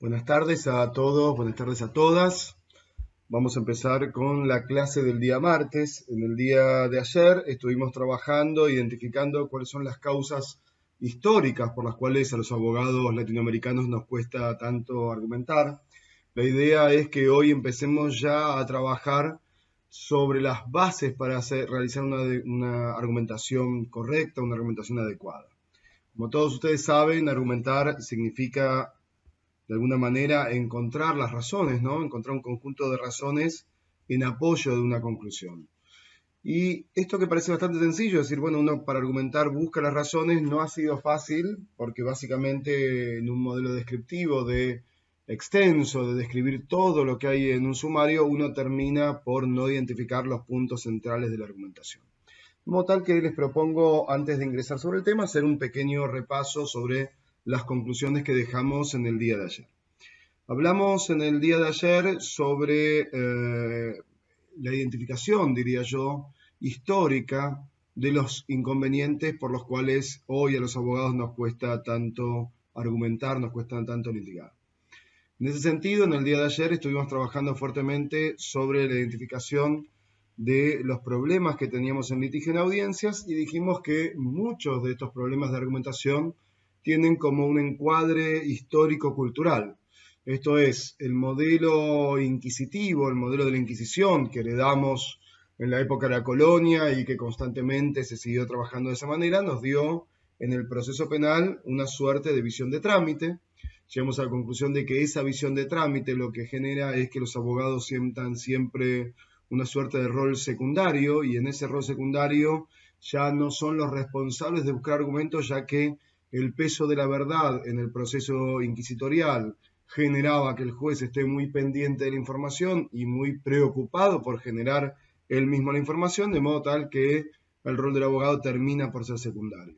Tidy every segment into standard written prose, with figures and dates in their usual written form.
Buenas tardes a todos, buenas tardes a todas. Vamos a empezar con la clase del día martes. En el día de ayer estuvimos trabajando, identificando cuáles son las causas históricas por las cuales a los abogados latinoamericanos nos cuesta tanto argumentar. La idea es que hoy empecemos ya a trabajar sobre las bases para realizar una argumentación correcta, una argumentación adecuada. Como todos ustedes saben, argumentar significa de alguna manera encontrar las razones, ¿no? Encontrar un conjunto de razones en apoyo de una conclusión. Y esto que parece bastante sencillo, es decir, bueno, uno para argumentar busca las razones, no ha sido fácil, porque básicamente en un modelo descriptivo extenso, de describir todo lo que hay en un sumario, uno termina por no identificar los puntos centrales de la argumentación. Como tal que les propongo, antes de ingresar sobre el tema, hacer un pequeño repaso sobre las conclusiones que dejamos en el día de ayer. Hablamos en el día de ayer sobre la identificación, diría yo, histórica de los inconvenientes por los cuales hoy a los abogados nos cuesta tanto argumentar, nos cuesta tanto litigar. En ese sentido, en el día de ayer estuvimos trabajando fuertemente sobre la identificación de los problemas que teníamos en litigio en audiencias y dijimos que muchos de estos problemas de argumentación tienen como un encuadre histórico-cultural. Esto es, el modelo inquisitivo, el modelo de la Inquisición que heredamos en la época de la colonia y que constantemente se siguió trabajando de esa manera, nos dio en el proceso penal una suerte de visión de trámite. Llegamos a la conclusión de que esa visión de trámite lo que genera es que los abogados sientan siempre una suerte de rol secundario, y en ese rol secundario ya no son los responsables de buscar argumentos, ya que el peso de la verdad en el proceso inquisitorial generaba que el juez esté muy pendiente de la información y muy preocupado por generar él mismo la información, de modo tal que el rol del abogado termina por ser secundario.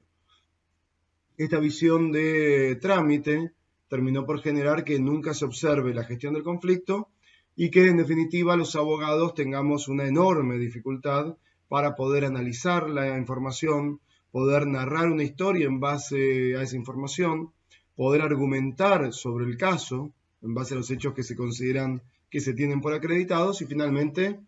Esta visión de trámite terminó por generar que nunca se observe la gestión del conflicto y que en definitiva los abogados tengamos una enorme dificultad para poder analizar la información, poder narrar una historia en base a esa información, poder argumentar sobre el caso en base a los hechos que se consideran que se tienen por acreditados y finalmente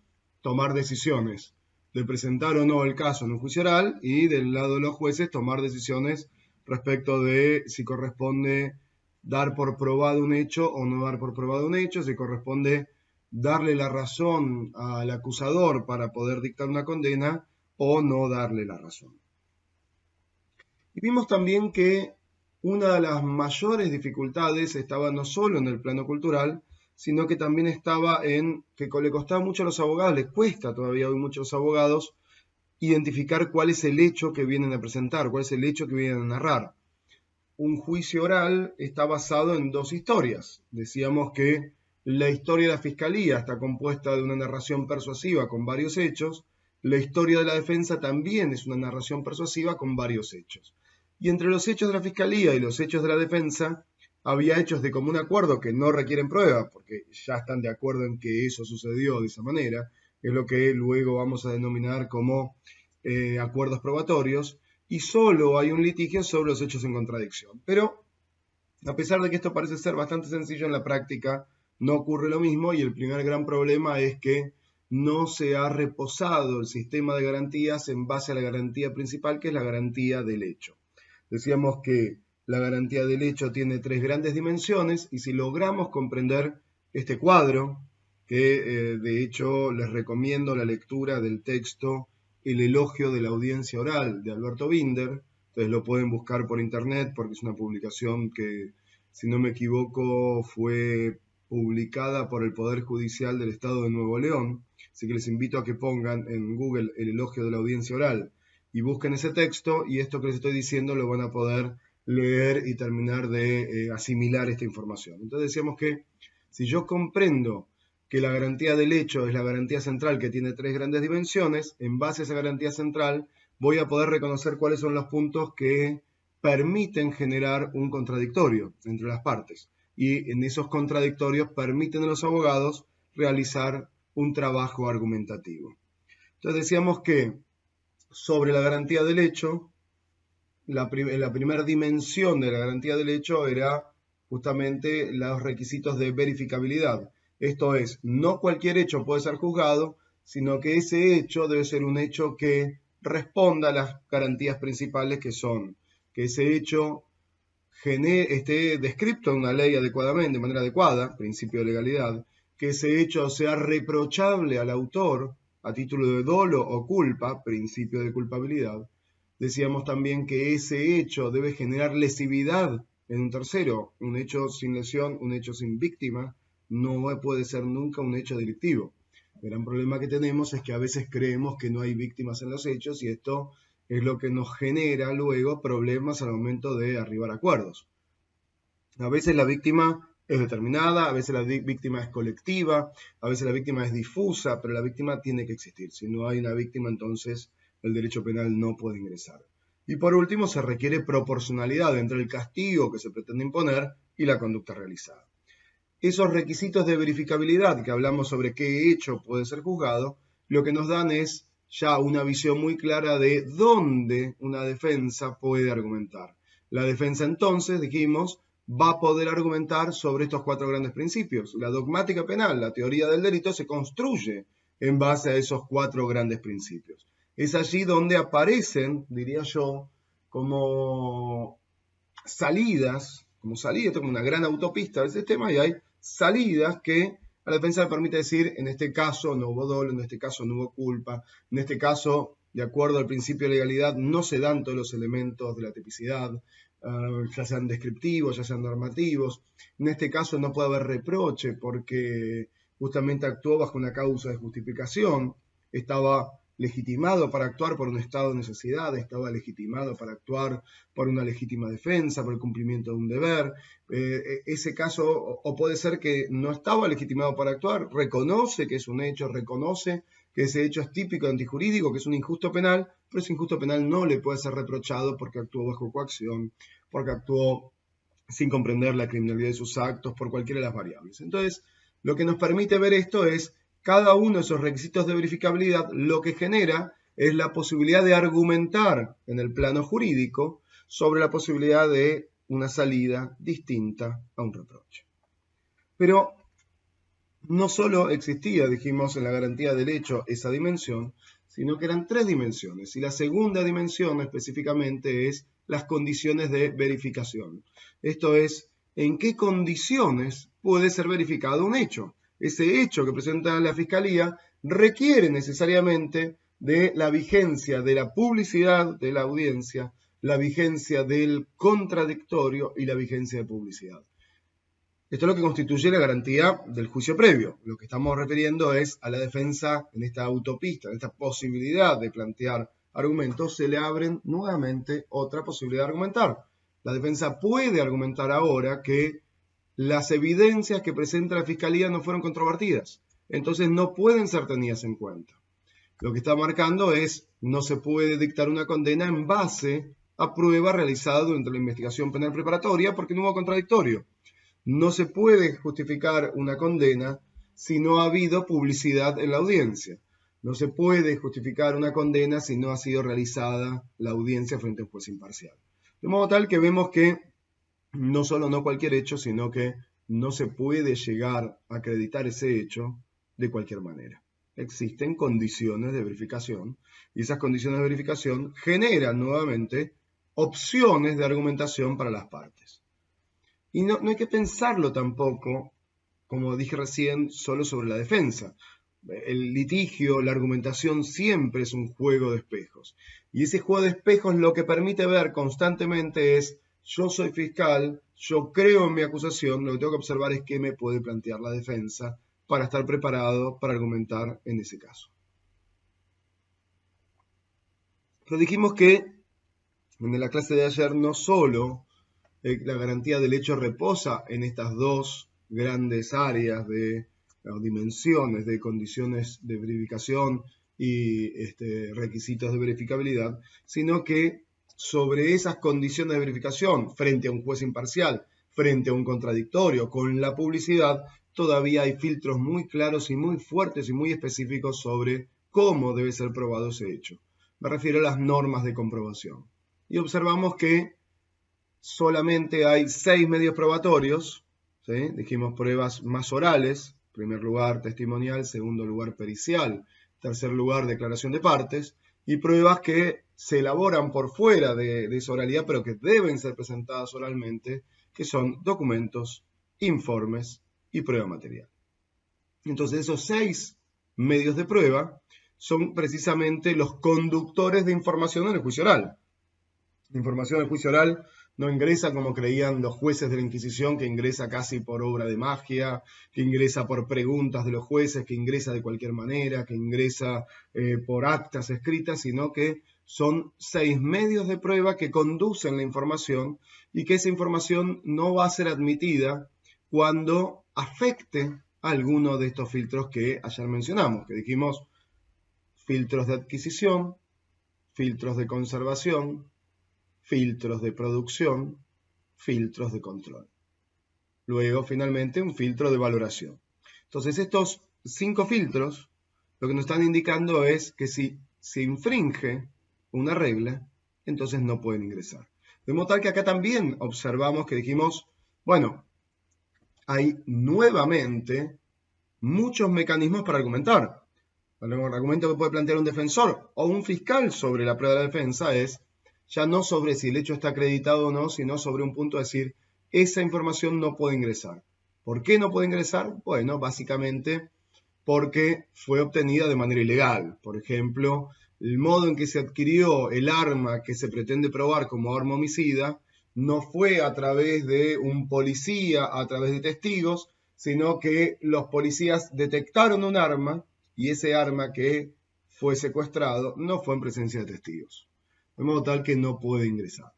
tomar decisiones de presentar o no el caso en un juicio oral y del lado de los jueces tomar decisiones respecto de si corresponde dar por probado un hecho o no dar por probado un hecho, si corresponde darle la razón al acusador para poder dictar una condena o no darle la razón. Y vimos también que una de las mayores dificultades estaba no solo en el plano cultural, sino que también estaba en que le costaba mucho a los abogados, les cuesta todavía hoy mucho a los abogados identificar cuál es el hecho que vienen a presentar, cuál es el hecho que vienen a narrar. Un juicio oral está basado en dos historias. Decíamos que la historia de la fiscalía está compuesta de una narración persuasiva con varios hechos. La historia de la defensa también es una narración persuasiva con varios hechos. Y entre los hechos de la fiscalía y los hechos de la defensa había hechos de común acuerdo que no requieren prueba, porque ya están de acuerdo en que eso sucedió de esa manera. Es lo que luego vamos a denominar como acuerdos probatorios. Y solo hay un litigio sobre los hechos en contradicción. Pero, a pesar de que esto parece ser bastante sencillo, en la práctica no ocurre lo mismo, y el primer gran problema es que no se ha reposado el sistema de garantías en base a la garantía principal, que es la garantía del hecho. Decíamos que la garantía del hecho tiene tres grandes dimensiones, y si logramos comprender este cuadro, que de hecho les recomiendo la lectura del texto El elogio de la audiencia oral de Alberto Binder. Ustedes lo pueden buscar por internet porque es una publicación que, si no me equivoco, fue publicada por el Poder Judicial del Estado de Nuevo León. Así que les invito a que pongan en Google El elogio de la audiencia oral y busquen ese texto, y esto que les estoy diciendo lo van a poder leer y terminar de asimilar esta información. Entonces decíamos que si yo comprendo que la garantía del hecho es la garantía central que tiene tres grandes dimensiones, en base a esa garantía central voy a poder reconocer cuáles son los puntos que permiten generar un contradictorio entre las partes. Y en esos contradictorios permiten a los abogados realizar un trabajo argumentativo. Entonces decíamos que sobre la garantía del hecho, la primera dimensión de la garantía del hecho era justamente los requisitos de verificabilidad. Esto es, no cualquier hecho puede ser juzgado, sino que ese hecho debe ser un hecho que responda a las garantías principales, que son que ese hecho esté descrito en una ley adecuadamente, de manera adecuada, principio de legalidad, que ese hecho sea reprochable al autor a título de dolo o culpa, principio de culpabilidad. Decíamos también que ese hecho debe generar lesividad en un tercero. Un hecho sin lesión, un hecho sin víctima, no puede ser nunca un hecho delictivo. El gran problema que tenemos es que a veces creemos que no hay víctimas en los hechos y esto es lo que nos genera luego problemas al momento de arribar a acuerdos. A veces la víctima es determinada, a veces la víctima es colectiva, a veces la víctima es difusa, pero la víctima tiene que existir. Si no hay una víctima, entonces el derecho penal no puede ingresar. Y por último, se requiere proporcionalidad entre el castigo que se pretende imponer y la conducta realizada. Esos requisitos de verificabilidad que hablamos sobre qué hecho puede ser juzgado, lo que nos dan es ya una visión muy clara de dónde una defensa puede argumentar. La defensa entonces, dijimos, va a poder argumentar sobre estos 4 grandes principios. La dogmática penal, la teoría del delito, se construye en base a esos 4 grandes principios. Es allí donde aparecen, diría yo, como salidas, como una gran autopista del sistema, y hay salidas que a la defensa le permite decir, en este caso no hubo dolo, en este caso no hubo culpa, en este caso, de acuerdo al principio de legalidad, no se dan todos los elementos de la tipicidad, ya sean descriptivos, ya sean normativos. En este caso no puede haber reproche porque justamente actuó bajo una causa de justificación, estaba legitimado para actuar por un estado de necesidad, estaba legitimado para actuar por una legítima defensa, por el cumplimiento de un deber. Ese caso, o puede ser que no estaba legitimado para actuar, reconoce que es un hecho, reconoce que ese hecho es típico antijurídico, que es un injusto penal, pero ese injusto penal no le puede ser reprochado porque actuó bajo coacción, porque actuó sin comprender la criminalidad de sus actos, por cualquiera de las variables. Entonces, lo que nos permite ver esto es cada uno de esos requisitos de verificabilidad, lo que genera es la posibilidad de argumentar en el plano jurídico sobre la posibilidad de una salida distinta a un reproche. Pero no solo existía, dijimos, en la garantía del hecho esa dimensión, sino que eran 3 dimensiones. Y la segunda dimensión específicamente es las condiciones de verificación. Esto es, en qué condiciones puede ser verificado un hecho. Ese hecho que presenta la Fiscalía requiere necesariamente de la vigencia de la publicidad de la audiencia, la vigencia del contradictorio y la vigencia de publicidad. Esto es lo que constituye la garantía del juicio previo. Lo que estamos refiriendo es a la defensa en esta autopista, en esta posibilidad de plantear argumentos, se le abren nuevamente otra posibilidad de argumentar. La defensa puede argumentar ahora que las evidencias que presenta la Fiscalía no fueron controvertidas, entonces no pueden ser tenidas en cuenta. Lo que está marcando es, no se puede dictar una condena en base a prueba realizada durante la investigación penal preparatoria porque no hubo contradictorio. No se puede justificar una condena si no ha habido publicidad en la audiencia. No se puede justificar una condena si no ha sido realizada la audiencia frente a un juez imparcial. De modo tal que vemos que no solo no cualquier hecho, sino que no se puede llegar a acreditar ese hecho de cualquier manera. Existen condiciones de verificación y esas condiciones de verificación generan nuevamente opciones de argumentación para las partes. Y no hay que pensarlo tampoco, como dije recién, solo sobre la defensa. El litigio, la argumentación siempre es un juego de espejos. Y ese juego de espejos lo que permite ver constantemente es, yo soy fiscal, yo creo en mi acusación, lo que tengo que observar es qué me puede plantear la defensa para estar preparado para argumentar en ese caso. Pero dijimos que en la clase de ayer no solo la garantía del hecho reposa en estas 2 grandes áreas de dimensiones de condiciones de verificación y requisitos de verificabilidad, sino que sobre esas condiciones de verificación frente a un juez imparcial, frente a un contradictorio, con la publicidad, todavía hay filtros muy claros y muy fuertes y muy específicos sobre cómo debe ser probado ese hecho. Me refiero a las normas de comprobación. Y observamos que solamente hay 6 medios probatorios, ¿sí? Dijimos pruebas más orales, en primer lugar testimonial, segundo lugar pericial, tercer lugar declaración de partes, y pruebas que se elaboran por fuera de esa oralidad, pero que deben ser presentadas oralmente, que son documentos, informes y prueba material. Entonces esos 6 medios de prueba son precisamente los conductores de información en el juicio oral. La información del juicio oral no ingresa como creían los jueces de la Inquisición, que ingresa casi por obra de magia, que ingresa por preguntas de los jueces, que ingresa de cualquier manera, que ingresa por actas escritas, sino que son 6 medios de prueba que conducen la información y que esa información no va a ser admitida cuando afecte a alguno de estos filtros que ayer mencionamos, que dijimos filtros de adquisición, filtros de conservación, filtros de producción, filtros de control. Luego, finalmente, un filtro de valoración. Entonces, estos 5 filtros lo que nos están indicando es que si se infringe una regla, entonces no pueden ingresar. De modo tal que acá también observamos que dijimos, bueno, hay nuevamente muchos mecanismos para argumentar. El argumento que puede plantear un defensor o un fiscal sobre la prueba de la defensa es ya no sobre si el hecho está acreditado o no, sino sobre un punto de decir, esa información no puede ingresar. ¿Por qué no puede ingresar? Bueno, básicamente porque fue obtenida de manera ilegal. Por ejemplo, el modo en que se adquirió el arma que se pretende probar como arma homicida no fue a través de un policía, a través de testigos, sino que los policías detectaron un arma y ese arma que fue secuestrado no fue en presencia de testigos. De modo tal que no puede ingresar.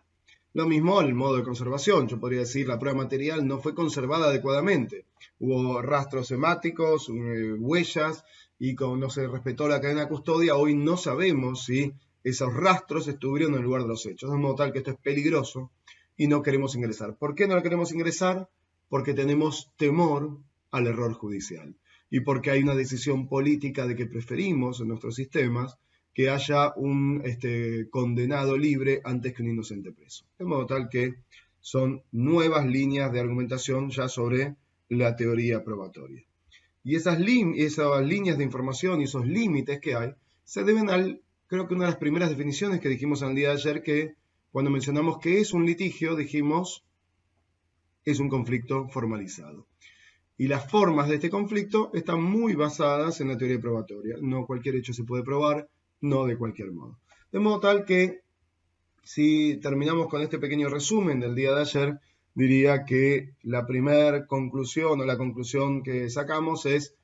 Lo mismo el modo de conservación. Yo podría decir la prueba material no fue conservada adecuadamente. Hubo rastros semáticos, huellas, y como no se respetó la cadena de custodia, hoy no sabemos si esos rastros estuvieron en el lugar de los hechos. De modo tal que esto es peligroso y no queremos ingresar. ¿Por qué no lo queremos ingresar? Porque tenemos temor al error judicial y porque hay una decisión política de que preferimos en nuestros sistemas que haya un condenado libre antes que un inocente preso. De modo tal que son nuevas líneas de argumentación ya sobre la teoría probatoria. Y esas líneas de información y esos límites que hay se deben creo que una de las primeras definiciones que dijimos el día de ayer, que cuando mencionamos que es un litigio, dijimos es un conflicto formalizado. Y las formas de este conflicto están muy basadas en la teoría probatoria. No cualquier hecho se puede probar, no de cualquier modo. De modo tal que, si terminamos con este pequeño resumen del día de ayer, diría que la primera conclusión o la conclusión que sacamos es: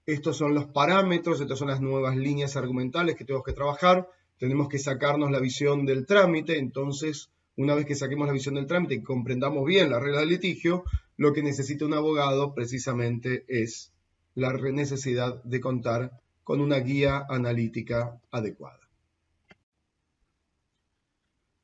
estos son los parámetros, estas son las nuevas líneas argumentales que tenemos que trabajar, tenemos que sacarnos la visión del trámite. Entonces, una vez que saquemos la visión del trámite y comprendamos bien la regla del litigio, lo que necesita un abogado precisamente es la necesidad de contar con una guía analítica adecuada.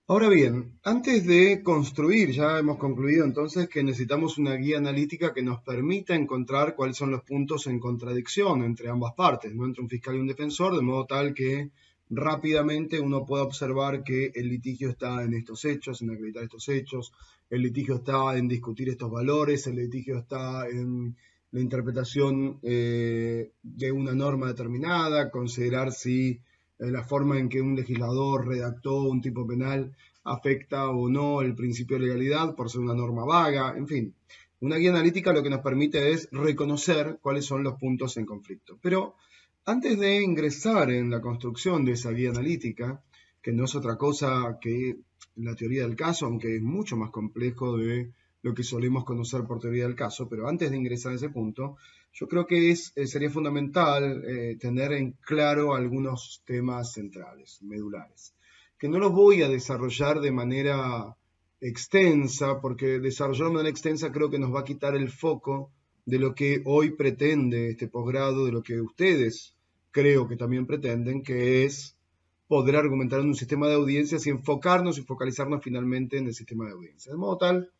Ahora bien, antes de construir, ya hemos concluido entonces que necesitamos una guía analítica que nos permita encontrar cuáles son los puntos en contradicción entre ambas partes, no entre un fiscal y un defensor, de modo tal que rápidamente uno pueda observar que el litigio está en estos hechos, en acreditar estos hechos, el litigio está en discutir estos valores, el litigio está en la interpretación de una norma determinada, considerar si la forma en que un legislador redactó un tipo penal afecta o no el principio de legalidad por ser una norma vaga, en fin. Una guía analítica lo que nos permite es reconocer cuáles son los puntos en conflicto. Pero antes de ingresar en la construcción de esa guía analítica, que no es otra cosa que la teoría del caso, aunque es mucho más complejo de lo que solemos conocer por teoría del caso, pero antes de ingresar a ese punto, yo creo que sería fundamental tener en claro algunos temas centrales, medulares, que no los voy a desarrollar de manera extensa, porque desarrollar de manera extensa creo que nos va a quitar el foco de lo que hoy pretende este posgrado, de lo que ustedes creo que también pretenden, que es poder argumentar en un sistema de audiencias y enfocarnos y focalizarnos finalmente en el sistema de audiencias. De modo tal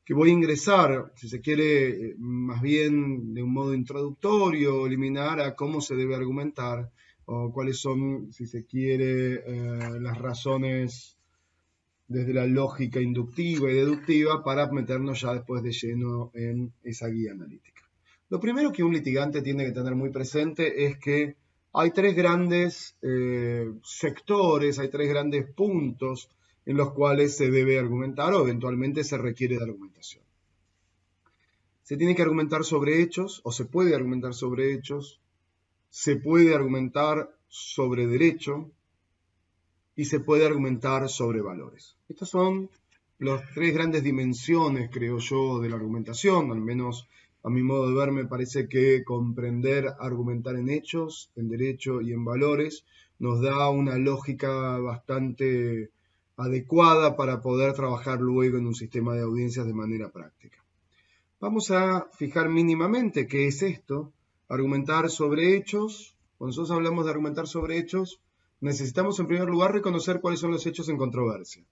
que voy a ingresar, si se quiere, más bien de un modo introductorio, eliminar a cómo se debe argumentar, o cuáles son, si se quiere, las razones desde la lógica inductiva y deductiva para meternos ya después de lleno en esa guía analítica. Lo primero que un litigante tiene que tener muy presente es que hay tres grandes sectores, hay tres grandes puntos en los cuales se debe argumentar o eventualmente se requiere de argumentación. Se tiene que argumentar sobre hechos o se puede argumentar sobre hechos, se puede argumentar sobre derecho y se puede argumentar sobre valores. Estas son las tres grandes dimensiones, creo yo, de la argumentación, al menos a mi modo de ver me parece que comprender, argumentar en hechos, en derecho y en valores nos da una lógica bastante adecuada para poder trabajar luego en un sistema de audiencias de manera práctica. Vamos a fijar mínimamente qué es esto, argumentar sobre hechos. Cuando nosotros hablamos de argumentar sobre hechos, necesitamos en primer lugar reconocer cuáles son los hechos en controversia.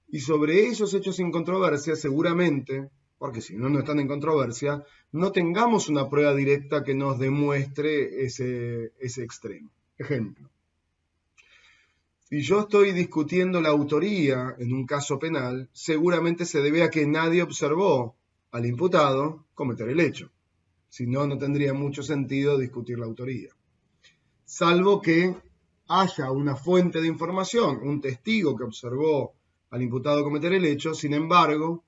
Y sobre esos hechos en controversia, seguramente, porque si no, no están en controversia, no tengamos una prueba directa que nos demuestre ese extremo. Ejemplo. Si yo estoy discutiendo la autoría en un caso penal, seguramente se debe a que nadie observó al imputado cometer el hecho. Si no, no tendría mucho sentido discutir la autoría. Salvo que haya una fuente de información, un testigo que observó al imputado cometer el hecho, sin embargo,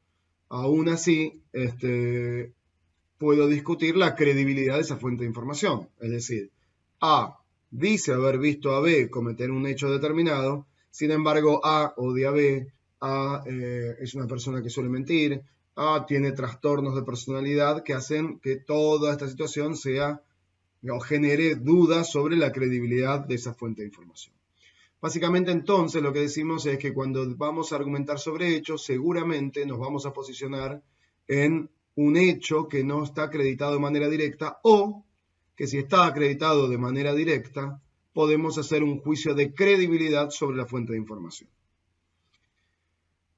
aún así puedo discutir la credibilidad de esa fuente de información. Es decir, A dice haber visto a B cometer un hecho determinado, sin embargo A odia a B, A es una persona que suele mentir, A tiene trastornos de personalidad que hacen que toda esta situación sea o genere dudas sobre la credibilidad de esa fuente de información. Básicamente entonces lo que decimos es que cuando vamos a argumentar sobre hechos, seguramente nos vamos a posicionar en un hecho que no está acreditado de manera directa o que si está acreditado de manera directa, podemos hacer un juicio de credibilidad sobre la fuente de información.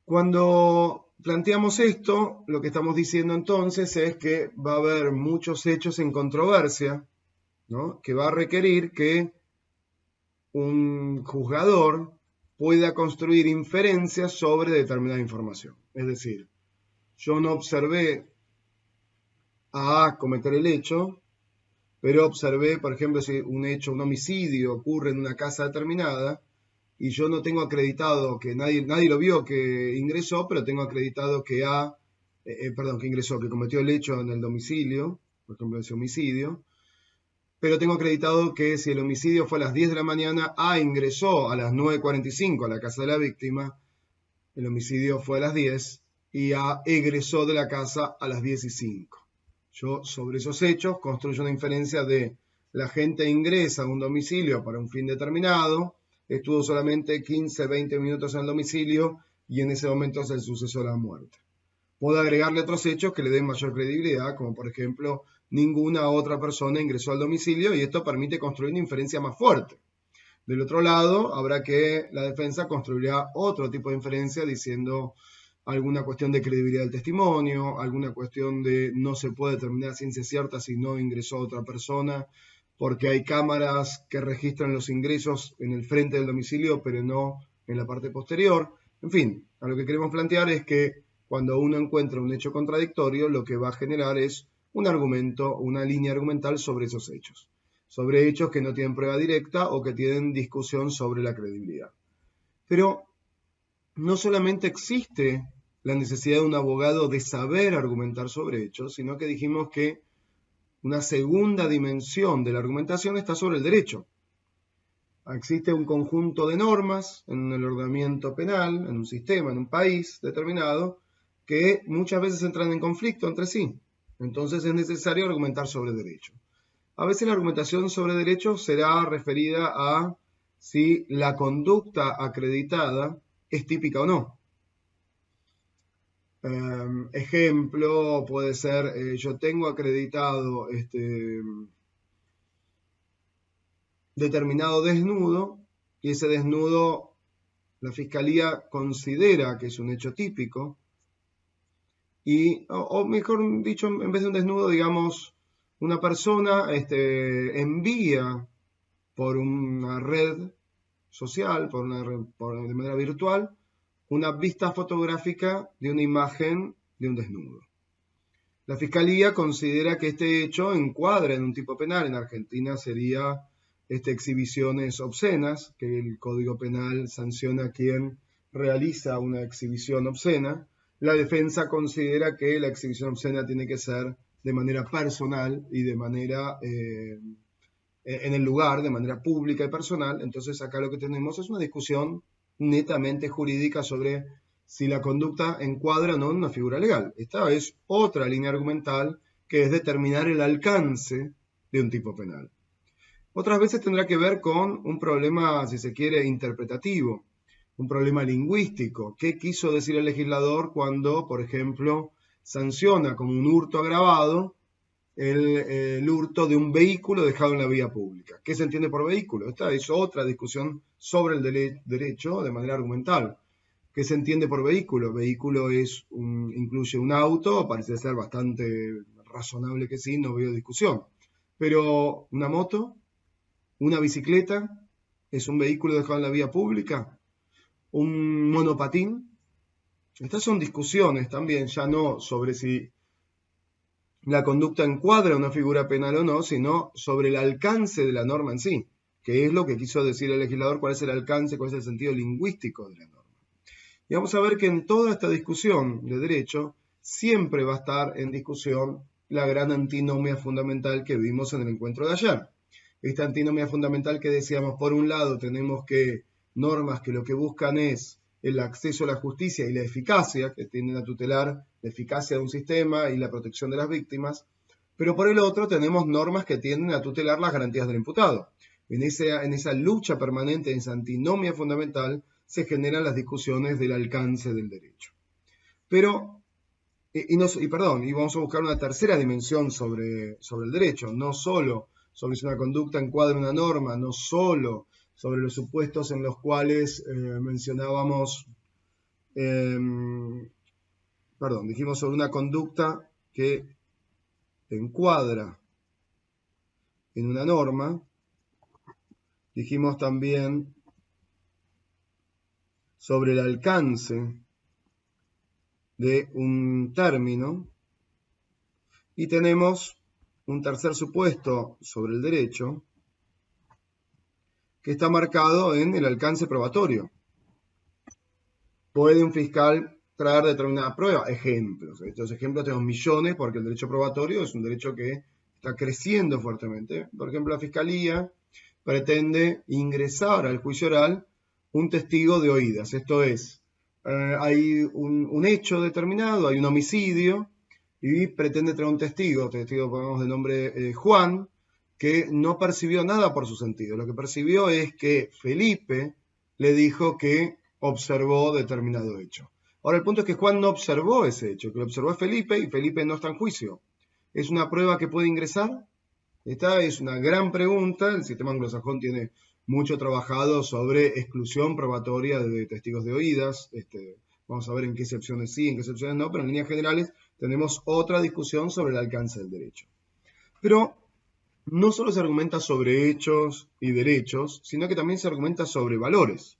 Cuando planteamos esto, lo que estamos diciendo entonces es que va a haber muchos hechos en controversia, ¿no? Que va a requerir que un juzgador pueda construir inferencias sobre determinada información. Es decir, yo no observé a A cometer el hecho, pero observé, por ejemplo, si un hecho, un homicidio ocurre en una casa determinada y yo no tengo acreditado que nadie lo vio que ingresó, pero tengo acreditado que que ingresó, que cometió el hecho en el domicilio, por ejemplo, ese homicidio. Pero tengo acreditado que si el homicidio fue a las 10 de la mañana, A ingresó a las 9:45 a la casa de la víctima, el homicidio fue a las 10 y A egresó de la casa a las 10:05. Yo sobre esos hechos construyo una inferencia de la gente ingresa a un domicilio para un fin determinado, estuvo solamente 15-20 minutos en el domicilio y en ese momento es el suceso de la muerte. Puedo agregarle otros hechos que le den mayor credibilidad, como por ejemplo, ninguna otra persona ingresó al domicilio y esto permite construir una inferencia más fuerte. Del otro lado, habrá que la defensa construirá otro tipo de inferencia diciendo alguna cuestión de credibilidad del testimonio, alguna cuestión de no se puede determinar a ciencia cierta si no ingresó otra persona, porque hay cámaras que registran los ingresos en el frente del domicilio, pero no en la parte posterior. En fin, a lo que queremos plantear es que cuando uno encuentra un hecho contradictorio, lo que va a generar es un argumento, una línea argumental sobre esos hechos, sobre hechos que no tienen prueba directa o que tienen discusión sobre la credibilidad. Pero no solamente existe la necesidad de un abogado de saber argumentar sobre hechos, sino que dijimos que una segunda dimensión de la argumentación está sobre el derecho. Existe un conjunto de normas en el ordenamiento penal, en un sistema, en un país determinado, que muchas veces entran en conflicto entre sí. Entonces es necesario argumentar sobre derecho. A veces la argumentación sobre derecho será referida a si la conducta acreditada es típica o no. Ejemplo puede ser, yo tengo acreditado determinado desnudo y ese desnudo la fiscalía considera que es un hecho típico o mejor dicho, en vez de un desnudo, digamos, una persona envía por una red social, de manera virtual, una vista fotográfica de una imagen de un desnudo. La Fiscalía considera que este hecho encuadra en un tipo penal. En Argentina sería exhibiciones obscenas, que el Código Penal sanciona a quien realiza una exhibición obscena. La defensa considera que la exhibición obscena tiene que ser de manera personal y de manera en el lugar, de manera pública y personal. Entonces acá lo que tenemos es una discusión netamente jurídica sobre si la conducta encuadra o no en una figura legal. Esta es otra línea argumental que es determinar el alcance de un tipo penal. Otras veces tendrá que ver con un problema, si se quiere, interpretativo, un problema lingüístico. ¿Qué quiso decir el legislador cuando, por ejemplo, sanciona como un hurto agravado el hurto de un vehículo dejado en la vía pública? ¿Qué se entiende por vehículo? Esta es otra discusión sobre el derecho de manera argumental. ¿Qué se entiende por vehículo? Vehículo incluye un auto, parece ser bastante razonable que sí, no veo discusión. Pero una moto, una bicicleta, ¿es un vehículo dejado en la vía pública? ¿Un monopatín? Estas son discusiones también, ya no sobre si la conducta encuadra una figura penal o no, sino sobre el alcance de la norma en sí, que es lo que quiso decir el legislador, cuál es el alcance, cuál es el sentido lingüístico de la norma. Y vamos a ver que en toda esta discusión de derecho siempre va a estar en discusión la gran antinomia fundamental que vimos en el encuentro de ayer. Esta antinomia fundamental que decíamos, por un lado tenemos que normas que lo que buscan es el acceso a la justicia y la eficacia, que tienden a tutelar la eficacia de un sistema y la protección de las víctimas, pero por el otro tenemos normas que tienden a tutelar las garantías del imputado. En esa lucha permanente, en esa antinomia fundamental, se generan las discusiones del alcance del derecho. Pero, y vamos a buscar una tercera dimensión sobre el derecho, no solo sobre si una conducta encuadra una norma, no solo sobre los supuestos en los cuales dijimos sobre una conducta que encuadra en una norma, dijimos también sobre el alcance de un término, y tenemos un tercer supuesto sobre el derecho que está marcado en el alcance probatorio. ¿Puede un fiscal traer determinada prueba? Ejemplos. Estos ejemplos tenemos millones porque el derecho probatorio es un derecho que está creciendo fuertemente. Por ejemplo, la fiscalía pretende ingresar al juicio oral un testigo de oídas. Esto es, hay un hecho determinado, hay un homicidio, y pretende traer un testigo ponemos de nombre Juan, que no percibió nada por su sentido. Lo que percibió es que Felipe le dijo que observó determinado hecho. Ahora, el punto es que Juan no observó ese hecho, que lo observó Felipe y Felipe no está en juicio. ¿Es una prueba que puede ingresar? Esta es una gran pregunta. El sistema anglosajón tiene mucho trabajado sobre exclusión probatoria de testigos de oídas. Vamos a ver en qué excepciones sí, en qué excepciones no, pero en líneas generales tenemos otra discusión sobre el alcance del derecho. Pero no solo se argumenta sobre hechos y derechos, sino que también se argumenta sobre valores.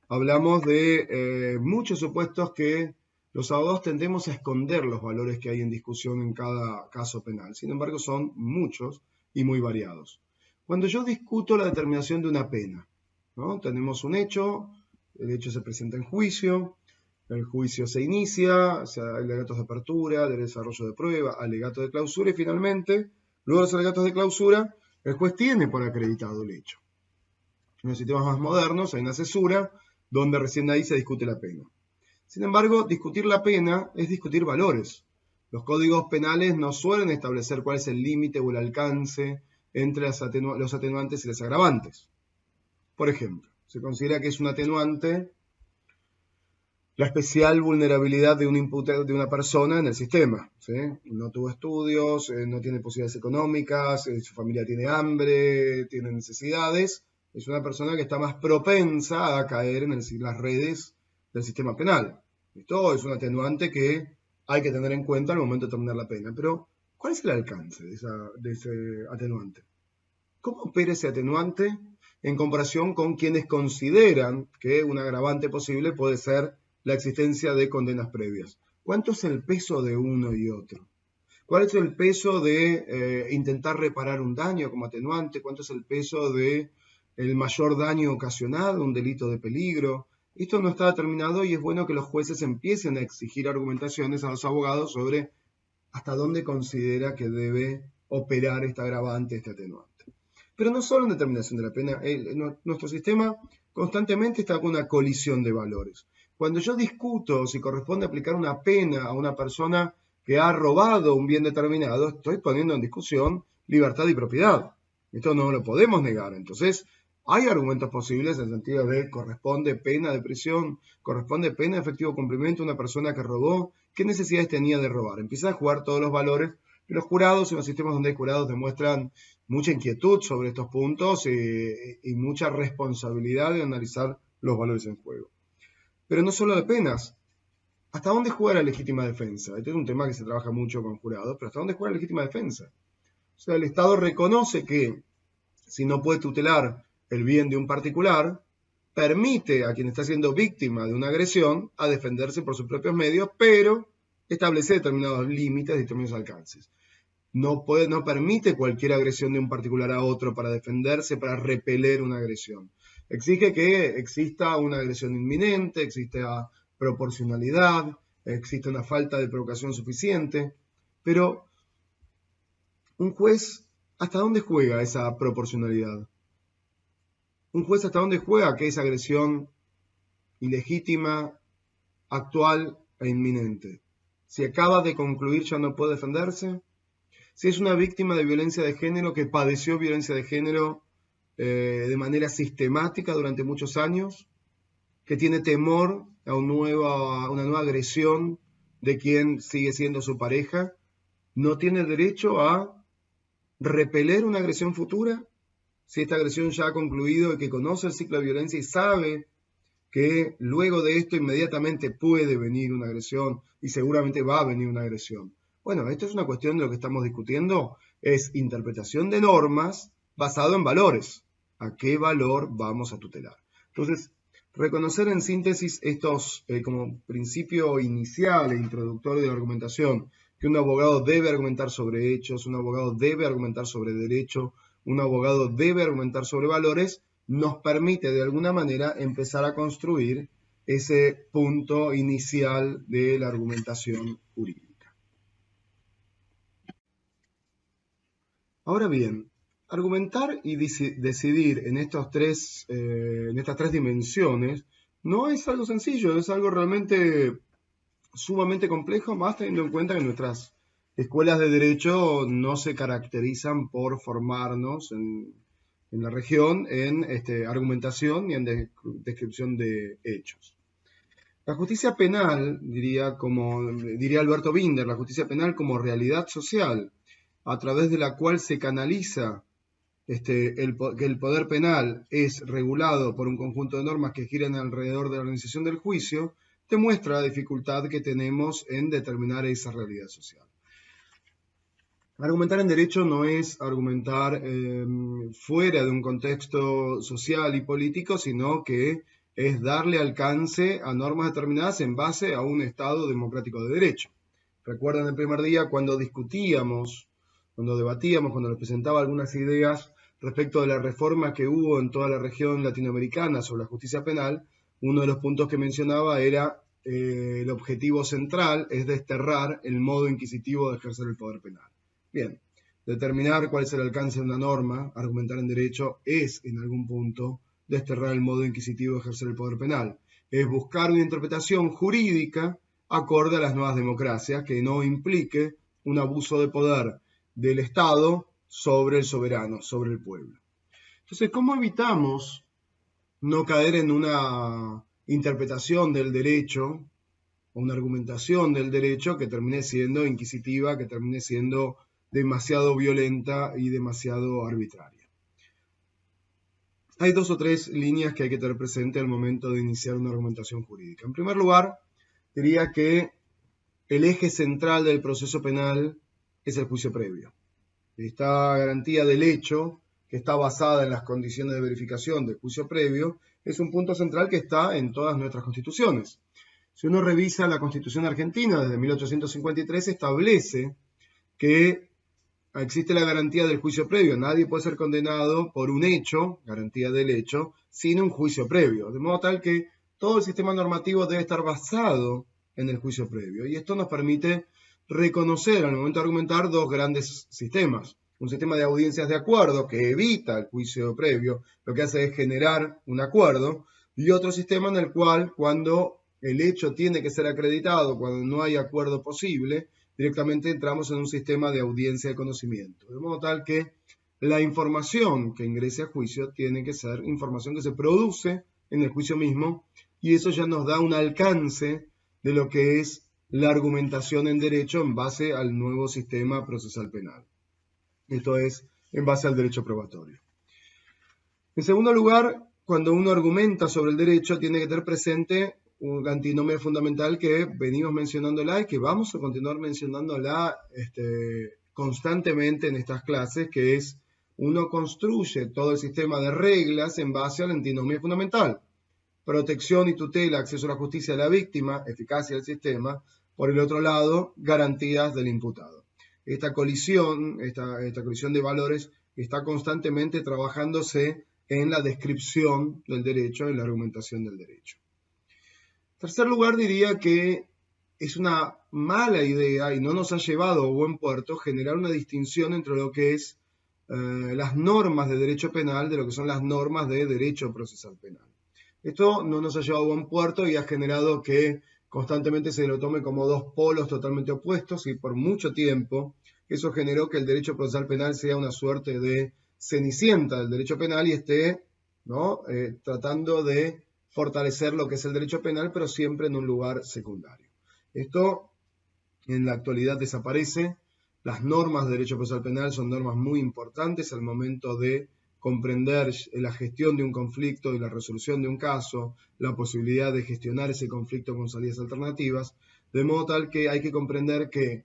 Hablamos de muchos supuestos que los abogados tendemos a esconder los valores que hay en discusión en cada caso penal. Sin embargo, son muchos y muy variados. Cuando yo discuto la determinación de una pena, ¿no? Tenemos un hecho, el hecho se presenta en juicio, el juicio se inicia, hay alegatos de apertura, de desarrollo de prueba, alegato de clausura y finalmente, luego de los alegatos de clausura, el juez tiene por acreditado el hecho. En los sistemas más modernos hay una cesura donde recién ahí se discute la pena. Sin embargo, discutir la pena es discutir valores. Los códigos penales no suelen establecer cuál es el límite o el alcance entre los atenuantes y los agravantes. Por ejemplo, se considera que es un atenuante la especial vulnerabilidad de una persona en el sistema, ¿sí? No tuvo estudios, no tiene posibilidades económicas, su familia tiene hambre, tiene necesidades. Es una persona que está más propensa a caer en las redes del sistema penal. Esto es un atenuante que hay que tener en cuenta al momento de terminar la pena. Pero, ¿cuál es el alcance de ese atenuante? ¿Cómo opera ese atenuante en comparación con quienes consideran que un agravante posible puede ser la existencia de condenas previas. ¿Cuánto es el peso de uno y otro? ¿Cuál es el peso de intentar reparar un daño como atenuante? ¿Cuánto es el peso de el mayor daño ocasionado, un delito de peligro? Esto no está determinado y es bueno que los jueces empiecen a exigir argumentaciones a los abogados sobre hasta dónde considera que debe operar esta agravante, este atenuante. Pero no solo en determinación de la pena, nuestro sistema constantemente está con una colisión de valores. Cuando yo discuto si corresponde aplicar una pena a una persona que ha robado un bien determinado, estoy poniendo en discusión libertad y propiedad. Esto no lo podemos negar. Entonces, hay argumentos posibles en el sentido de corresponde pena de prisión, corresponde pena de efectivo cumplimiento a una persona que robó, ¿qué necesidades tenía de robar? Empiezan a jugar todos los valores. Y los jurados, en los sistemas donde hay jurados, demuestran mucha inquietud sobre estos puntos y mucha responsabilidad de analizar los valores en juego. Pero no solo de penas. ¿Hasta dónde juega la legítima defensa? Este es un tema que se trabaja mucho con jurados, pero ¿hasta dónde juega la legítima defensa? O sea, el Estado reconoce que si no puede tutelar el bien de un particular, permite a quien está siendo víctima de una agresión a defenderse por sus propios medios, pero establece determinados límites, determinados alcances. No permite cualquier agresión de un particular a otro para defenderse, para repeler una agresión. Exige que exista una agresión inminente, exista proporcionalidad, existe una falta de provocación suficiente, pero un juez, ¿hasta dónde juega esa proporcionalidad? Un juez, ¿hasta dónde juega que es agresión ilegítima, actual e inminente? Si acaba de concluir ya no puede defenderse. Si es una víctima de violencia de género que padeció violencia de género de manera sistemática durante muchos años, que tiene temor a una nueva agresión de quien sigue siendo su pareja, no tiene derecho a repeler una agresión futura. Si esta agresión ya ha concluido y que conoce el ciclo de violencia y sabe que luego de esto inmediatamente puede venir una agresión y seguramente va a venir una agresión. Bueno, esto es una cuestión de lo que estamos discutiendo, es interpretación de normas basado en valores. ¿A qué valor vamos a tutelar? Entonces, reconocer en síntesis estos como principio inicial e introductorio de la argumentación, que un abogado debe argumentar sobre hechos, un abogado debe argumentar sobre derecho, un abogado debe argumentar sobre valores, nos permite de alguna manera empezar a construir ese punto inicial de la argumentación jurídica. Ahora bien, argumentar y decidir en estas tres dimensiones no es algo sencillo, es algo realmente sumamente complejo, más teniendo en cuenta que nuestras escuelas de derecho no se caracterizan por formarnos en la región en argumentación ni en descripción de hechos. La justicia penal, diría Alberto Binder, la justicia penal como realidad social, a través de la cual se canaliza que el poder penal es regulado por un conjunto de normas que giran alrededor de la organización del juicio, demuestra la dificultad que tenemos en determinar esa realidad social. Argumentar en derecho no es argumentar fuera de un contexto social y político, sino que es darle alcance a normas determinadas en base a un Estado democrático de derecho. Recuerdan el primer día cuando debatíamos, cuando les presentaba algunas ideas respecto de la reforma que hubo en toda la región latinoamericana sobre la justicia penal, uno de los puntos que mencionaba era el objetivo central es desterrar el modo inquisitivo de ejercer el poder penal. Bien, determinar cuál es el alcance de una norma, argumentar en derecho, es en algún punto desterrar el modo inquisitivo de ejercer el poder penal. Es buscar una interpretación jurídica acorde a las nuevas democracias que no implique un abuso de poder del Estado sobre el soberano, sobre el pueblo. Entonces, ¿cómo evitamos no caer en una interpretación del derecho o una argumentación del derecho que termine siendo inquisitiva, que termine siendo demasiado violenta y demasiado arbitraria? Hay dos o tres líneas que hay que tener presente al momento de iniciar una argumentación jurídica. En primer lugar, diría que el eje central del proceso penal es el juicio previo. Esta garantía del hecho, que está basada en las condiciones de verificación del juicio previo, es un punto central que está en todas nuestras constituciones. Si uno revisa la Constitución argentina desde 1853, establece que existe la garantía del juicio previo. Nadie puede ser condenado por un hecho, garantía del hecho, sin un juicio previo. De modo tal que todo el sistema normativo debe estar basado en el juicio previo. Y esto nos permite reconocer al momento de argumentar dos grandes sistemas. Un sistema de audiencias de acuerdo que evita el juicio previo, lo que hace es generar un acuerdo, y otro sistema en el cual cuando el hecho tiene que ser acreditado, cuando no hay acuerdo posible, directamente entramos en un sistema de audiencia de conocimiento. De modo tal que la información que ingrese a juicio tiene que ser información que se produce en el juicio mismo, y eso ya nos da un alcance de lo que es la argumentación en derecho en base al nuevo sistema procesal penal. Esto es en base al derecho probatorio. En segundo lugar, cuando uno argumenta sobre el derecho, tiene que tener presente una antinomia fundamental que venimos mencionándola y que vamos a continuar mencionándola constantemente en estas clases, que es uno construye todo el sistema de reglas en base a la antinomia fundamental. Protección y tutela, acceso a la justicia de la víctima, eficacia del sistema. Por el otro lado, garantías del imputado. Esta colisión de valores está constantemente trabajándose en la descripción del derecho, en la argumentación del derecho. En tercer lugar, diría que es una mala idea y no nos ha llevado a buen puerto generar una distinción entre lo que es las normas de derecho penal de lo que son las normas de derecho procesal penal. Esto no nos ha llevado a buen puerto y ha generado que constantemente se lo tome como dos polos totalmente opuestos, y por mucho tiempo eso generó que el derecho procesal penal sea una suerte de cenicienta del derecho penal y esté tratando de fortalecer lo que es el derecho penal, pero siempre en un lugar secundario. Esto en la actualidad desaparece. Las normas de derecho procesal penal son normas muy importantes al momento de comprender la gestión de un conflicto y la resolución de un caso, la posibilidad de gestionar ese conflicto con salidas alternativas, de modo tal que hay que comprender que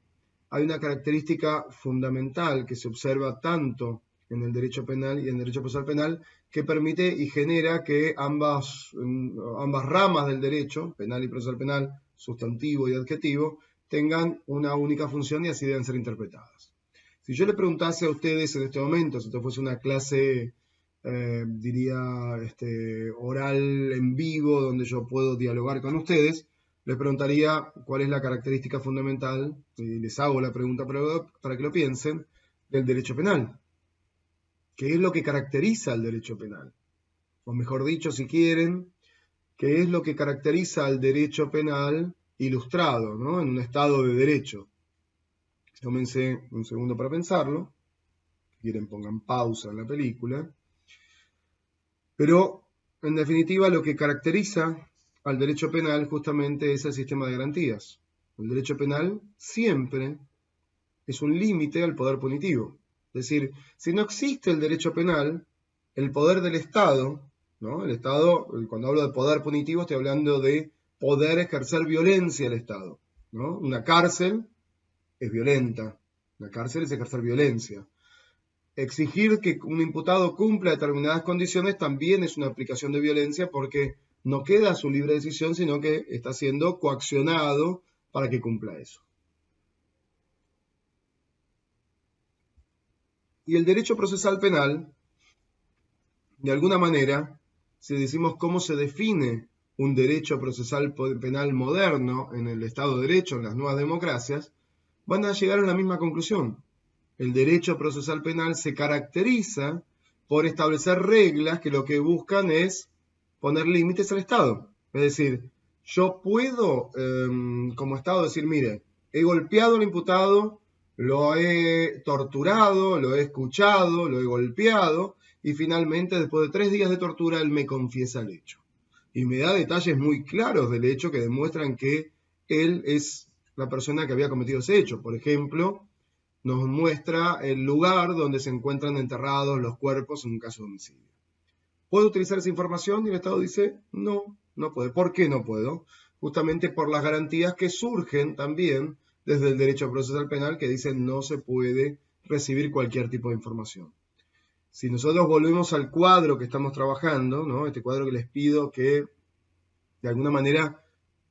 hay una característica fundamental que se observa tanto en el derecho penal y en el derecho procesal penal, que permite y genera que ambas ramas del derecho, penal y procesal penal, sustantivo y adjetivo, tengan una única función y así deben ser interpretadas. Si yo le preguntase a ustedes en este momento, si esto fuese una clase, oral en vivo, donde yo puedo dialogar con ustedes, les preguntaría cuál es la característica fundamental, y les hago la pregunta para que lo piensen, del derecho penal. ¿Qué es lo que caracteriza al derecho penal? O mejor dicho, si quieren, ¿qué es lo que caracteriza al derecho penal ilustrado, ¿no? En un estado de derecho? Tómense un segundo para pensarlo. Si quieren, pongan pausa en la película. Pero, en definitiva, lo que caracteriza al derecho penal justamente es el sistema de garantías. El derecho penal siempre es un límite al poder punitivo. Es decir, si no existe el derecho penal, el poder del Estado, ¿no? El Estado, cuando hablo de poder punitivo, estoy hablando de poder ejercer violencia al Estado, ¿no? Una cárcel es violenta, una cárcel es ejercer violencia. Exigir que un imputado cumpla determinadas condiciones también es una aplicación de violencia, porque no queda a su libre decisión, sino que está siendo coaccionado para que cumpla eso. Y el derecho procesal penal, de alguna manera, si decimos cómo se define un derecho procesal penal moderno en el Estado de Derecho, en las nuevas democracias, van a llegar a la misma conclusión. El derecho procesal penal se caracteriza por establecer reglas que lo que buscan es poner límites al Estado. Es decir, yo puedo, como Estado, decir, mire, he golpeado al imputado, lo he torturado, lo he escuchado, lo he golpeado, y finalmente, después de 3 días de tortura, él me confiesa el hecho. Y me da detalles muy claros del hecho que demuestran que él es la persona que había cometido ese hecho. Por ejemplo, nos muestra el lugar donde se encuentran enterrados los cuerpos en un caso de homicidio. ¿Puedo utilizar esa información? Y el Estado dice, no, no puede. ¿Por qué no puedo? Justamente por las garantías que surgen también desde el derecho procesal penal, que dicen no se puede recibir cualquier tipo de información. Si nosotros volvemos al cuadro que estamos trabajando, ¿no? Este cuadro que les pido que de alguna manera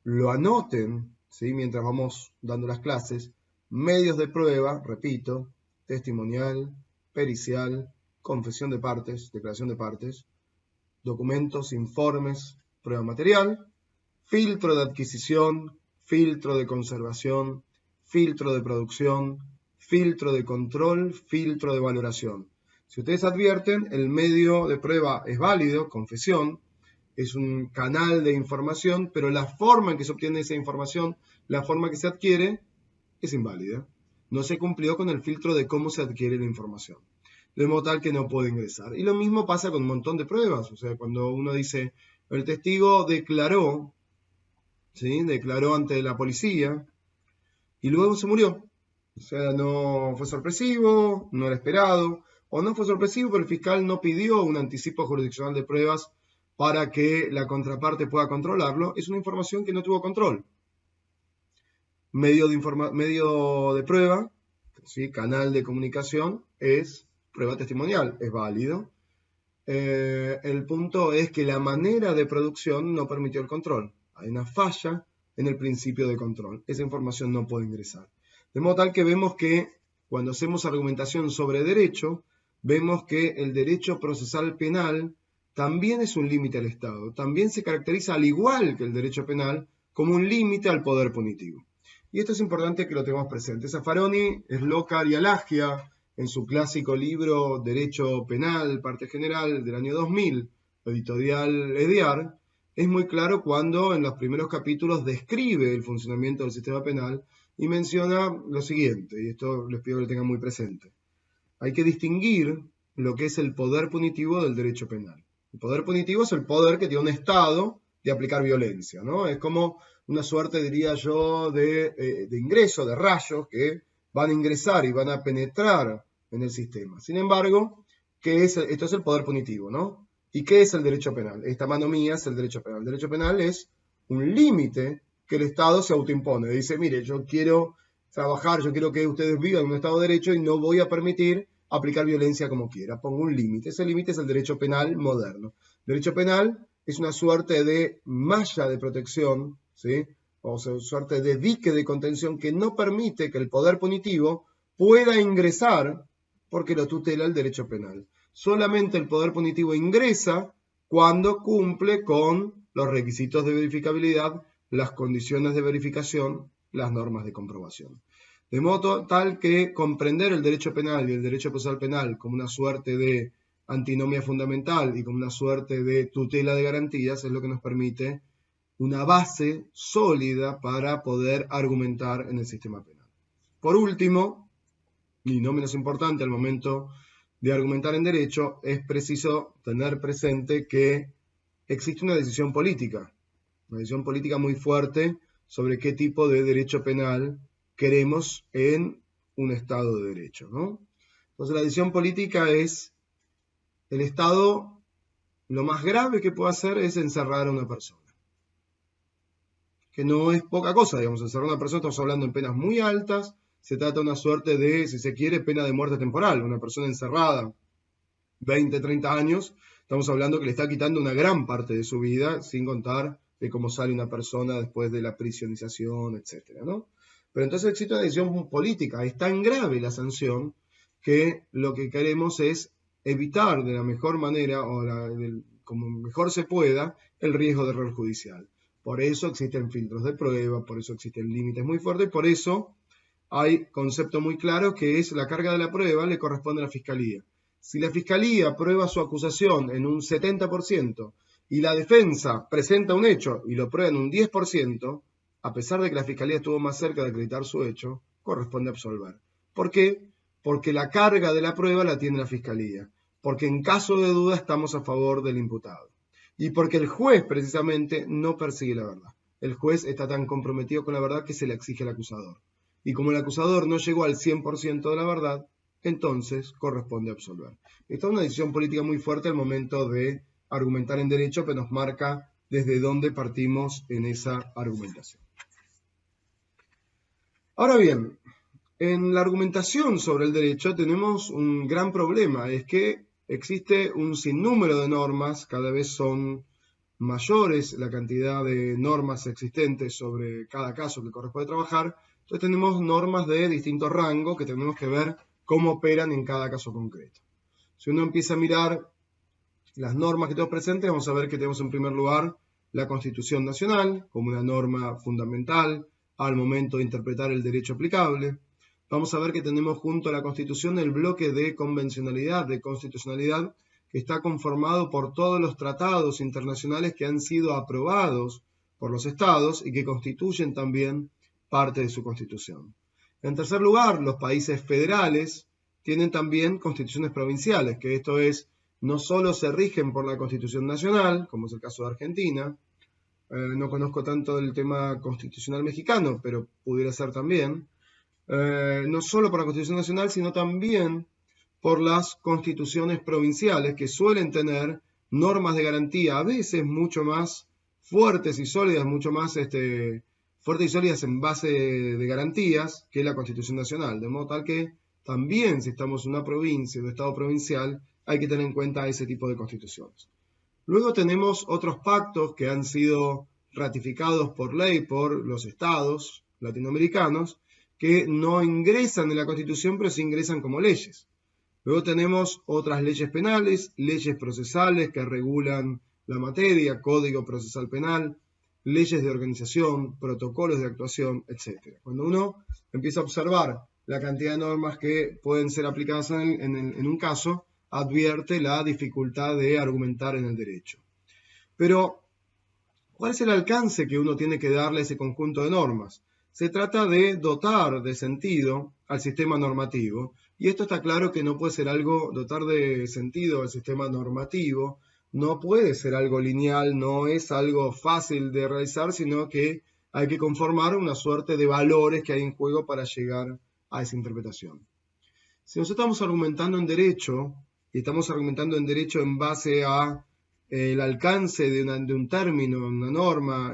lo anoten, ¿sí? Mientras vamos dando las clases. Medios de prueba, repito, testimonial, pericial, confesión de partes, declaración de partes, documentos, informes, prueba material, filtro de adquisición, filtro de conservación, filtro de producción, filtro de control, filtro de valoración. Si ustedes advierten, el medio de prueba es válido, confesión, es un canal de información, pero la forma en que se obtiene esa información, la forma que se adquiere, es inválida. No se cumplió con el filtro de cómo se adquiere la información. De modo tal que no puede ingresar. Y lo mismo pasa con un montón de pruebas. O sea, cuando uno dice, el testigo declaró, ¿sí? Declaró ante la policía y luego se murió. O sea, no fue sorpresivo, no era esperado, o no fue sorpresivo, pero el fiscal no pidió un anticipo jurisdiccional de pruebas para que la contraparte pueda controlarlo. Es una información que no tuvo control. Medio de prueba, ¿sí? Canal de comunicación, es prueba testimonial, es válido. El punto es que la manera de producción no permitió el control. Hay una falla en el principio de control. Esa información no puede ingresar. De modo tal que vemos que cuando hacemos argumentación sobre derecho, vemos que el derecho procesal penal también es un límite al Estado. También se caracteriza, al igual que el derecho penal, como un límite al poder punitivo. Y esto es importante que lo tengamos presente. Zaffaroni, Slocar y Alagia, en su clásico libro Derecho Penal, parte general, del año 2000, editorial Ediar, es muy claro cuando en los primeros capítulos describe el funcionamiento del sistema penal y menciona lo siguiente, y esto les pido que lo tengan muy presente. Hay que distinguir lo que es el poder punitivo del derecho penal. El poder punitivo es el poder que tiene un Estado de aplicar violencia, ¿no? Es como una suerte, diría yo, de ingreso, de rayos que van a ingresar y van a penetrar en el sistema. Sin embargo, esto es el poder punitivo, ¿no? ¿Y qué es el derecho penal? Esta mano mía es el derecho penal. El derecho penal es un límite que el Estado se autoimpone. Dice, mire, yo quiero trabajar, yo quiero que ustedes vivan en un Estado de Derecho y no voy a permitir aplicar violencia como quiera. Pongo un límite. Ese límite es el derecho penal moderno. El derecho penal es una suerte de malla de protección, ¿sí? O sea, suerte de dique de contención que no permite que el poder punitivo pueda ingresar porque lo tutela el derecho penal. Solamente el poder punitivo ingresa cuando cumple con los requisitos de verificabilidad, las condiciones de verificación, las normas de comprobación. De modo tal que comprender el derecho penal y el derecho procesal penal como una suerte de antinomia fundamental y como una suerte de tutela de garantías es lo que nos permite una base sólida para poder argumentar en el sistema penal. Por último, y no menos importante al momento de argumentar en derecho, es preciso tener presente que existe una decisión política muy fuerte sobre qué tipo de derecho penal queremos en un Estado de Derecho, ¿no? Entonces la decisión política es, el Estado lo más grave que puede hacer es encerrar a una persona. Que no es poca cosa, digamos, encerrar a una persona, estamos hablando en penas muy altas, se trata de una suerte de, si se quiere, pena de muerte temporal. Una persona encerrada 20, 30 años, estamos hablando que le está quitando una gran parte de su vida, sin contar de cómo sale una persona después de la prisionización, etc., ¿no? Pero entonces existe una decisión política, es tan grave la sanción que lo que queremos es evitar de la mejor manera o como mejor se pueda el riesgo de error judicial. Por eso existen filtros de prueba, por eso existen límites muy fuertes, por eso hay concepto muy claro que es la carga de la prueba le corresponde a la Fiscalía. Si la Fiscalía prueba su acusación en un 70% y la defensa presenta un hecho y lo prueba en un 10%, a pesar de que la Fiscalía estuvo más cerca de acreditar su hecho, corresponde absolver. ¿Por qué? Porque la carga de la prueba la tiene la Fiscalía. Porque en caso de duda estamos a favor del imputado. Y porque el juez precisamente no persigue la verdad. El juez está tan comprometido con la verdad que se le exige al acusador. Y como el acusador no llegó al 100% de la verdad, entonces corresponde absolver. Esta es una decisión política muy fuerte al momento de argumentar en derecho, que nos marca desde dónde partimos en esa argumentación. Ahora bien, en la argumentación sobre el derecho tenemos un gran problema, es que existe un sinnúmero de normas, cada vez son mayor es la cantidad de normas existentes sobre cada caso que corresponde trabajar, entonces tenemos normas de distinto rango que tenemos que ver cómo operan en cada caso concreto. Si uno empieza a mirar las normas que tenemos presentes, vamos a ver que tenemos en primer lugar la Constitución Nacional como una norma fundamental al momento de interpretar el derecho aplicable. Vamos a ver que tenemos junto a la Constitución el bloque de convencionalidad, de constitucionalidad, que está conformado por todos los tratados internacionales que han sido aprobados por los estados y que constituyen también parte de su constitución. En tercer lugar, los países federales tienen también constituciones provinciales, que esto es, no solo se rigen por la Constitución Nacional, como es el caso de Argentina, no conozco tanto el tema constitucional mexicano, pero pudiera ser también, no solo por la Constitución Nacional, sino también por las constituciones provinciales, que suelen tener normas de garantía, a veces mucho más fuertes y sólidas, mucho más fuertes y sólidas en base de garantías que la Constitución Nacional, de modo tal que también si estamos en una provincia o un estado provincial, hay que tener en cuenta ese tipo de constituciones. Luego tenemos otros pactos que han sido ratificados por ley por los estados latinoamericanos, que no ingresan en la Constitución, pero sí ingresan como leyes. Luego tenemos otras leyes penales, leyes procesales que regulan la materia, Código Procesal Penal, leyes de organización, protocolos de actuación, etc. Cuando uno empieza a observar la cantidad de normas que pueden ser aplicadas en un caso, advierte la dificultad de argumentar en el derecho. Pero, ¿cuál es el alcance que uno tiene que darle a ese conjunto de normas? Se trata de dotar de sentido al sistema normativo, y esto está claro que no puede ser algo, dotar de sentido al sistema normativo, no puede ser algo lineal, no es algo fácil de realizar, sino que hay que conformar una suerte de valores que hay en juego para llegar a esa interpretación. Si nosotros estamos argumentando en derecho, y estamos argumentando en derecho en base a el alcance de un término, una norma,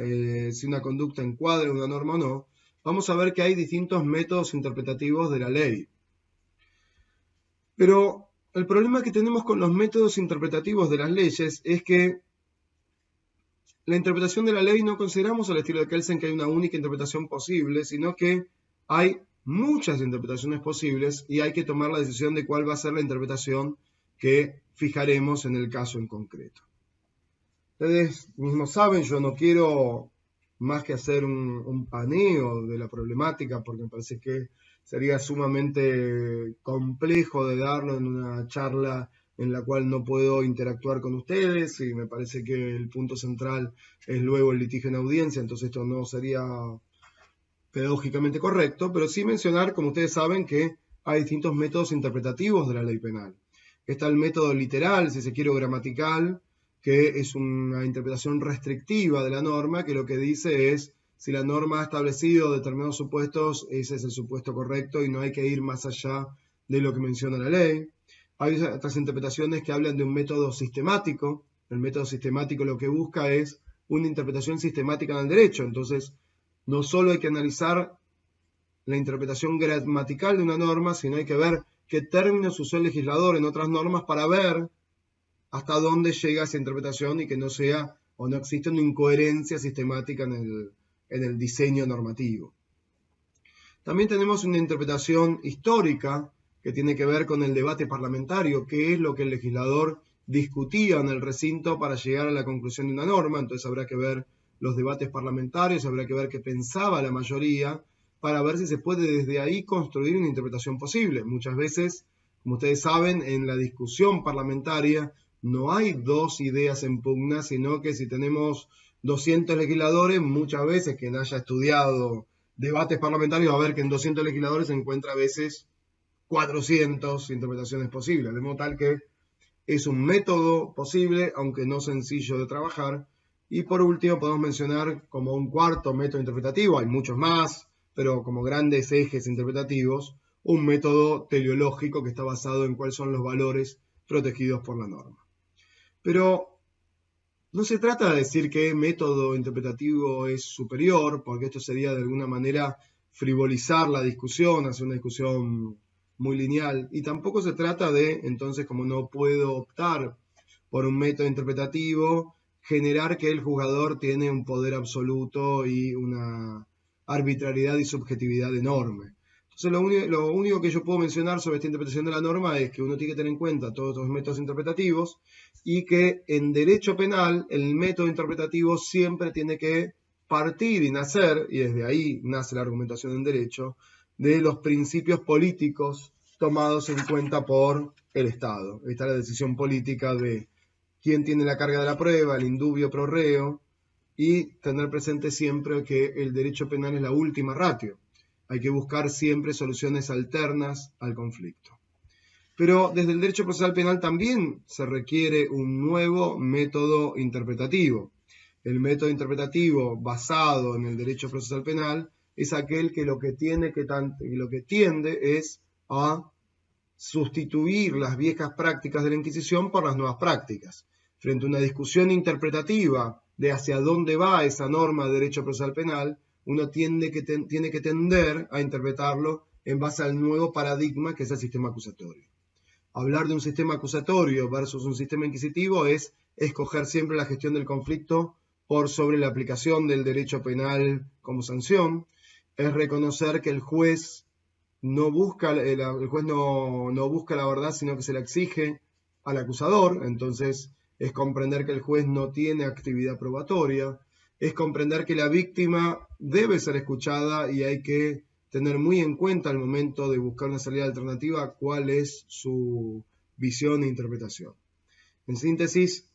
si una conducta encuadra una norma o no, vamos a ver que hay distintos métodos interpretativos de la ley. Pero el problema que tenemos con los métodos interpretativos de las leyes es que la interpretación de la ley no consideramos al estilo de Kelsen que hay una única interpretación posible, sino que hay muchas interpretaciones posibles y hay que tomar la decisión de cuál va a ser la interpretación que fijaremos en el caso en concreto. Ustedes mismos saben, yo no quiero más que hacer un paneo de la problemática, porque me parece que sería sumamente complejo de darlo en una charla en la cual no puedo interactuar con ustedes, y me parece que el punto central es luego el litigio en audiencia, entonces esto no sería pedagógicamente correcto, pero sí mencionar, como ustedes saben, que hay distintos métodos interpretativos de la ley penal. Está el método literal, si se quiere, o gramatical, que es una interpretación restrictiva de la norma, que lo que dice es, si la norma ha establecido determinados supuestos, ese es el supuesto correcto y no hay que ir más allá de lo que menciona la ley. Hay otras interpretaciones que hablan de un método sistemático. El método sistemático lo que busca es una interpretación sistemática del derecho. Entonces, no solo hay que analizar la interpretación gramatical de una norma, sino hay que ver qué términos usó el legislador en otras normas para ver hasta dónde llega esa interpretación y que no sea o no exista una incoherencia sistemática en el diseño normativo. También tenemos una interpretación histórica que tiene que ver con el debate parlamentario, qué es lo que el legislador discutía en el recinto para llegar a la conclusión de una norma. Entonces habrá que ver los debates parlamentarios, habrá que ver qué pensaba la mayoría para ver si se puede desde ahí construir una interpretación posible. Muchas veces, como ustedes saben, en la discusión parlamentaria no hay dos ideas en pugna, sino que si tenemos 200 legisladores, muchas veces quien haya estudiado debates parlamentarios va a ver que en 200 legisladores se encuentra a veces 400 interpretaciones posibles, de modo tal que es un método posible, aunque no sencillo de trabajar. Y por último podemos mencionar como un cuarto método interpretativo, hay muchos más, pero como grandes ejes interpretativos, un método teleológico que está basado en cuáles son los valores protegidos por la norma. Pero no se trata de decir qué método interpretativo es superior, porque esto sería de alguna manera frivolizar la discusión, hacer una discusión muy lineal, y tampoco se trata de, entonces, como no puedo optar por un método interpretativo, generar que el juzgador tiene un poder absoluto y una arbitrariedad y subjetividad enorme. Entonces lo único que yo puedo mencionar sobre esta interpretación de la norma es que uno tiene que tener en cuenta todos estos métodos interpretativos y que en derecho penal el método interpretativo siempre tiene que partir y nacer, y desde ahí nace la argumentación en derecho, de los principios políticos tomados en cuenta por el Estado. Esta es la decisión política de quién tiene la carga de la prueba, el indubio pro reo, y tener presente siempre que el derecho penal es la última ratio. Hay que buscar siempre soluciones alternas al conflicto. Pero desde el derecho procesal penal también se requiere un nuevo método interpretativo. El método interpretativo basado en el derecho procesal penal es aquel que lo que tiende es a sustituir las viejas prácticas de la Inquisición por las nuevas prácticas. Frente a una discusión interpretativa de hacia dónde va esa norma de derecho procesal penal, uno tiene que tender a interpretarlo en base al nuevo paradigma que es el sistema acusatorio. Hablar de un sistema acusatorio versus un sistema inquisitivo es escoger siempre la gestión del conflicto por sobre la aplicación del derecho penal como sanción, es reconocer que el juez no busca la verdad, sino que se la exige al acusador. Entonces es comprender que el juez no tiene actividad probatoria, es comprender que la víctima debe ser escuchada y hay que tener muy en cuenta al momento de buscar una salida alternativa cuál es su visión e interpretación. En síntesis,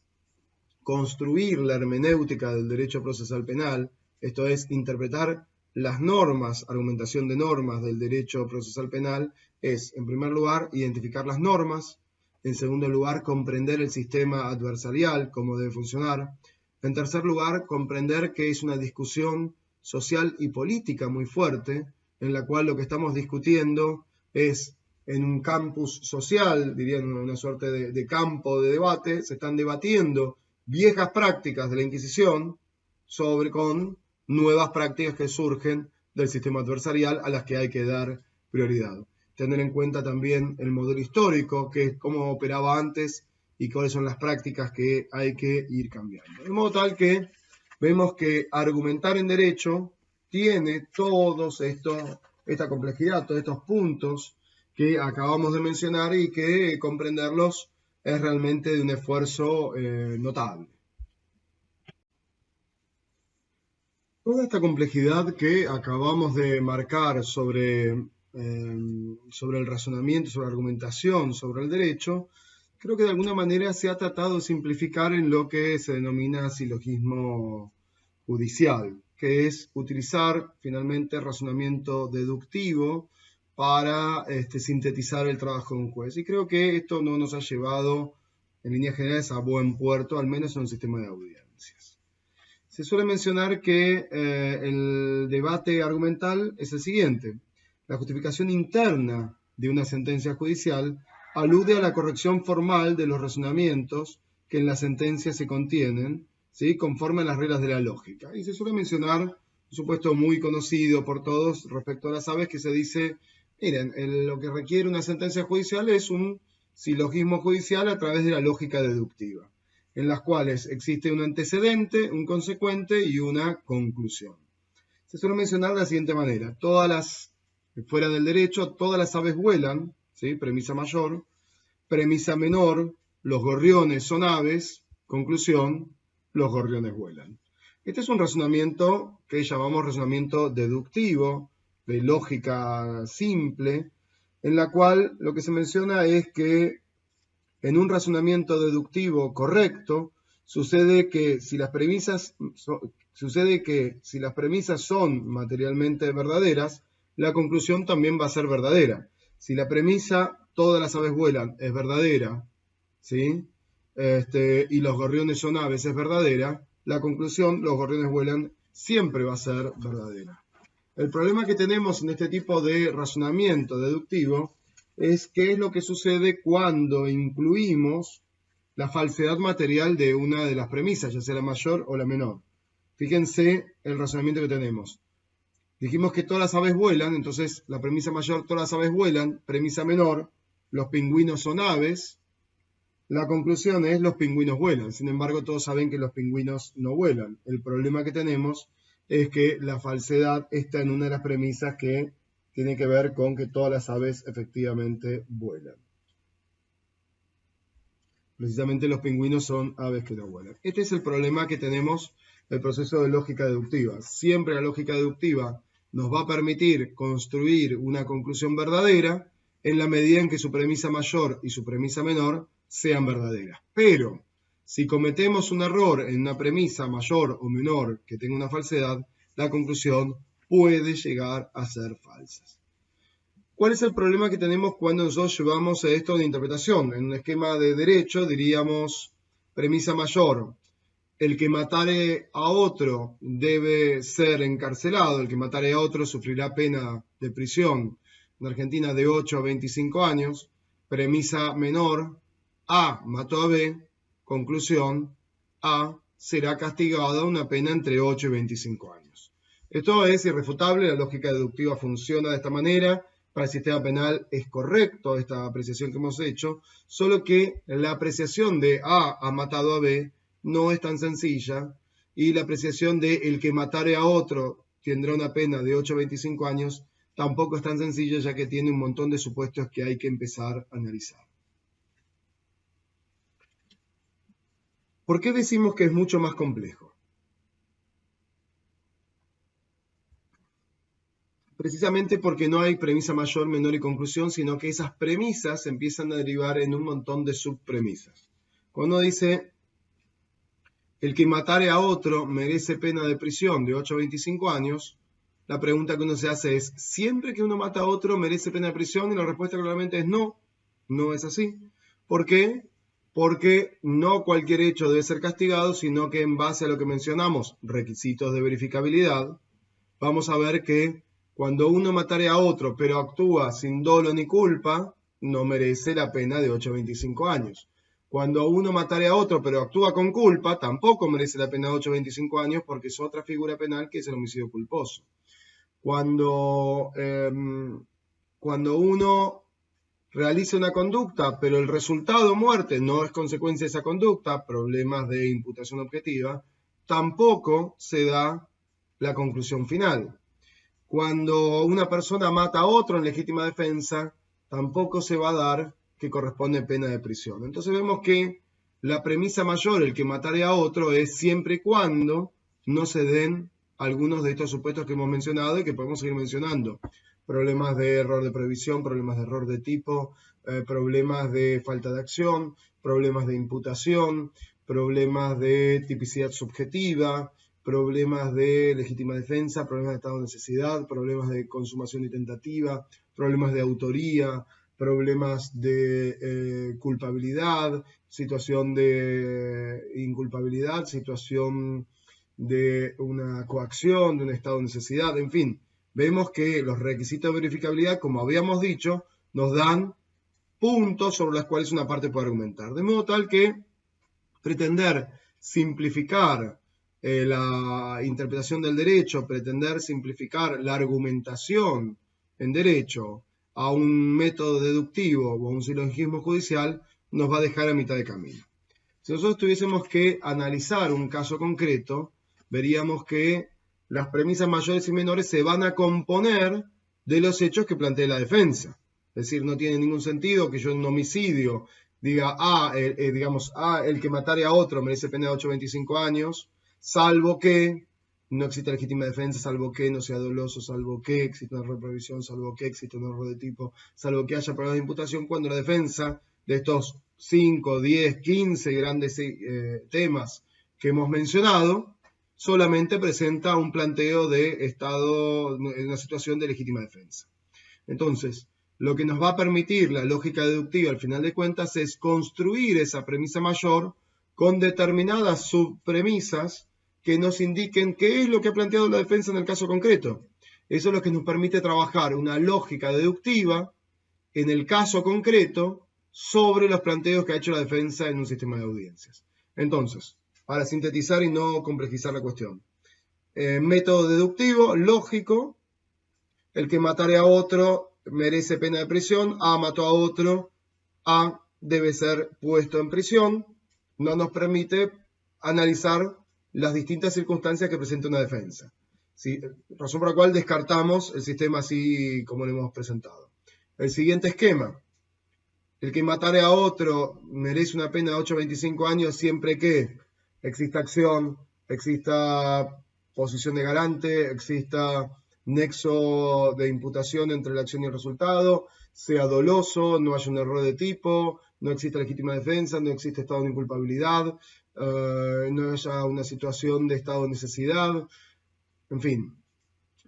construir la hermenéutica del derecho procesal penal, esto es, interpretar las normas, argumentación de normas del derecho procesal penal, es, en primer lugar, identificar las normas, en segundo lugar, comprender el sistema adversarial, cómo debe funcionar, en tercer lugar, comprender que es una discusión social y política muy fuerte, en la cual lo que estamos discutiendo es en un campus social, dirían una suerte de campo de debate, se están debatiendo viejas prácticas de la Inquisición con nuevas prácticas que surgen del sistema adversarial a las que hay que dar prioridad. Tener en cuenta también el modelo histórico, que es cómo operaba antes y cuáles son las prácticas que hay que ir cambiando. De modo tal que vemos que argumentar en derecho tiene esta complejidad, todos estos puntos que acabamos de mencionar y que comprenderlos es realmente de un esfuerzo notable. Toda esta complejidad que acabamos de marcar sobre el razonamiento, sobre la argumentación, sobre el derecho, creo que de alguna manera se ha tratado de simplificar en lo que se denomina silogismo judicial, que es utilizar finalmente razonamiento deductivo para sintetizar el trabajo de un juez. Y creo que esto no nos ha llevado en líneas generales a buen puerto, al menos en un sistema de audiencias. Se suele mencionar que el debate argumental es el siguiente. La justificación interna de una sentencia judicial alude a la corrección formal de los razonamientos que en la sentencia se contienen, ¿sí?, conforme a las reglas de la lógica. Y se suele mencionar un supuesto muy conocido por todos respecto a las aves que se dice, miren, lo que requiere una sentencia judicial es un silogismo judicial a través de la lógica deductiva, en las cuales existe un antecedente, un consecuente y una conclusión. Se suele mencionar de la siguiente manera. Fuera del derecho, todas las aves vuelan, ¿sí?, premisa mayor. Premisa menor, los gorriones son aves. Conclusión, los gorriones vuelan. Este es un razonamiento que llamamos razonamiento deductivo, de lógica simple, en la cual lo que se menciona es que en un razonamiento deductivo correcto, sucede que si las premisas son materialmente verdaderas, la conclusión también va a ser verdadera. Si la premisa, todas las aves vuelan, es verdadera, ¿sí?, y los gorriones son aves, es verdadera, la conclusión, los gorriones vuelan, siempre va a ser verdadera. El problema que tenemos en este tipo de razonamiento deductivo es qué es lo que sucede cuando incluimos la falsedad material de una de las premisas, ya sea la mayor o la menor. Fíjense el razonamiento que tenemos. Dijimos que todas las aves vuelan, entonces la premisa mayor, todas las aves vuelan. Premisa menor, los pingüinos son aves. La conclusión es los pingüinos vuelan. Sin embargo, todos saben que los pingüinos no vuelan. El problema que tenemos es que la falsedad está en una de las premisas que tiene que ver con que todas las aves efectivamente vuelan. Precisamente los pingüinos son aves que no vuelan. Este es el problema que tenemos del proceso de lógica deductiva. Siempre la lógica deductiva nos va a permitir construir una conclusión verdadera en la medida en que su premisa mayor y su premisa menor sean verdaderas. Pero si cometemos un error en una premisa mayor o menor que tenga una falsedad, la conclusión puede llegar a ser falsa. ¿Cuál es el problema que tenemos cuando nosotros llevamos esto de interpretación? En un esquema de derecho diríamos premisa mayor: el que matare a otro debe ser encarcelado, el que matare a otro sufrirá pena de prisión, en Argentina de 8 a 25 años. Premisa menor: A mató a B, conclusión: A será castigado a una pena entre 8 y 25 años. Esto es irrefutable, la lógica deductiva funciona de esta manera. Para el sistema penal es correcto esta apreciación que hemos hecho, solo que la apreciación de A ha matado a B no es tan sencilla, y la apreciación de el que matare a otro tendrá una pena de 8 a 25 años tampoco es tan sencilla, ya que tiene un montón de supuestos que hay que empezar a analizar. ¿Por qué decimos que es mucho más complejo? Precisamente porque no hay premisa mayor, menor y conclusión, sino que esas premisas empiezan a derivar en un montón de subpremisas. Cuando dice el que matare a otro merece pena de prisión de 8 a 25 años, la pregunta que uno se hace es: ¿siempre que uno mata a otro merece pena de prisión? Y la respuesta claramente es no, no es así. ¿Por qué? Porque no cualquier hecho debe ser castigado, sino que en base a lo que mencionamos, requisitos de verificabilidad, vamos a ver que cuando uno matare a otro pero actúa sin dolo ni culpa, no merece la pena de 8 a 25 años. Cuando uno matare a otro pero actúa con culpa, tampoco merece la pena de 8 a 25 años, porque es otra figura penal que es el homicidio culposo. Cuando uno realiza una conducta pero el resultado muerte no es consecuencia de esa conducta, problemas de imputación objetiva, tampoco se da la conclusión final. Cuando una persona mata a otro en legítima defensa, tampoco se va a dar que corresponde pena de prisión. Entonces vemos que la premisa mayor, el que matare a otro, es siempre y cuando no se den algunos de estos supuestos que hemos mencionado y que podemos seguir mencionando. Problemas de error de previsión, problemas de error de tipo, problemas de falta de acción, problemas de imputación, problemas de tipicidad subjetiva, problemas de legítima defensa, problemas de estado de necesidad, problemas de consumación y tentativa, problemas de autoría, problemas de culpabilidad, situación de inculpabilidad, situación de una coacción, de un estado de necesidad, en fin. Vemos que los requisitos de verificabilidad, como habíamos dicho, nos dan puntos sobre los cuales una parte puede argumentar. De modo tal que pretender simplificar la interpretación del derecho, pretender simplificar la argumentación en derecho a un método deductivo o a un silogismo judicial, nos va a dejar a mitad de camino. Si nosotros tuviésemos que analizar un caso concreto, veríamos que las premisas mayores y menores se van a componer de los hechos que plantea la defensa. Es decir, no tiene ningún sentido que yo en un homicidio diga, el que matare a otro merece pena de 8 a 25 años, salvo que no exista legítima defensa, salvo que no sea doloso, salvo que exista un error de previsión, salvo que exista un error de tipo, salvo que haya problemas de imputación, cuando la defensa de estos 5, 10, 15 grandes temas que hemos mencionado, solamente presenta un planteo de estado en una situación de legítima defensa. Entonces, lo que nos va a permitir la lógica deductiva al final de cuentas es construir esa premisa mayor con determinadas subpremisas que nos indiquen qué es lo que ha planteado la defensa en el caso concreto. Eso es lo que nos permite trabajar una lógica deductiva en el caso concreto sobre los planteos que ha hecho la defensa en un sistema de audiencias. Entonces, para sintetizar y no complejizar la cuestión, método deductivo, lógico: el que matare a otro merece pena de prisión, A mató a otro, A debe ser puesto en prisión, no nos permite analizar las distintas circunstancias que presenta una defensa. ¿Sí? Razón por la cual descartamos el sistema así como lo hemos presentado. El siguiente esquema. El que matare a otro merece una pena de 8 a 25 años siempre que exista acción, exista posición de garante, exista nexo de imputación entre la acción y el resultado, sea doloso, no haya un error de tipo, no exista legítima defensa, no existe estado de inculpabilidad, no haya una situación de estado de necesidad, en fin,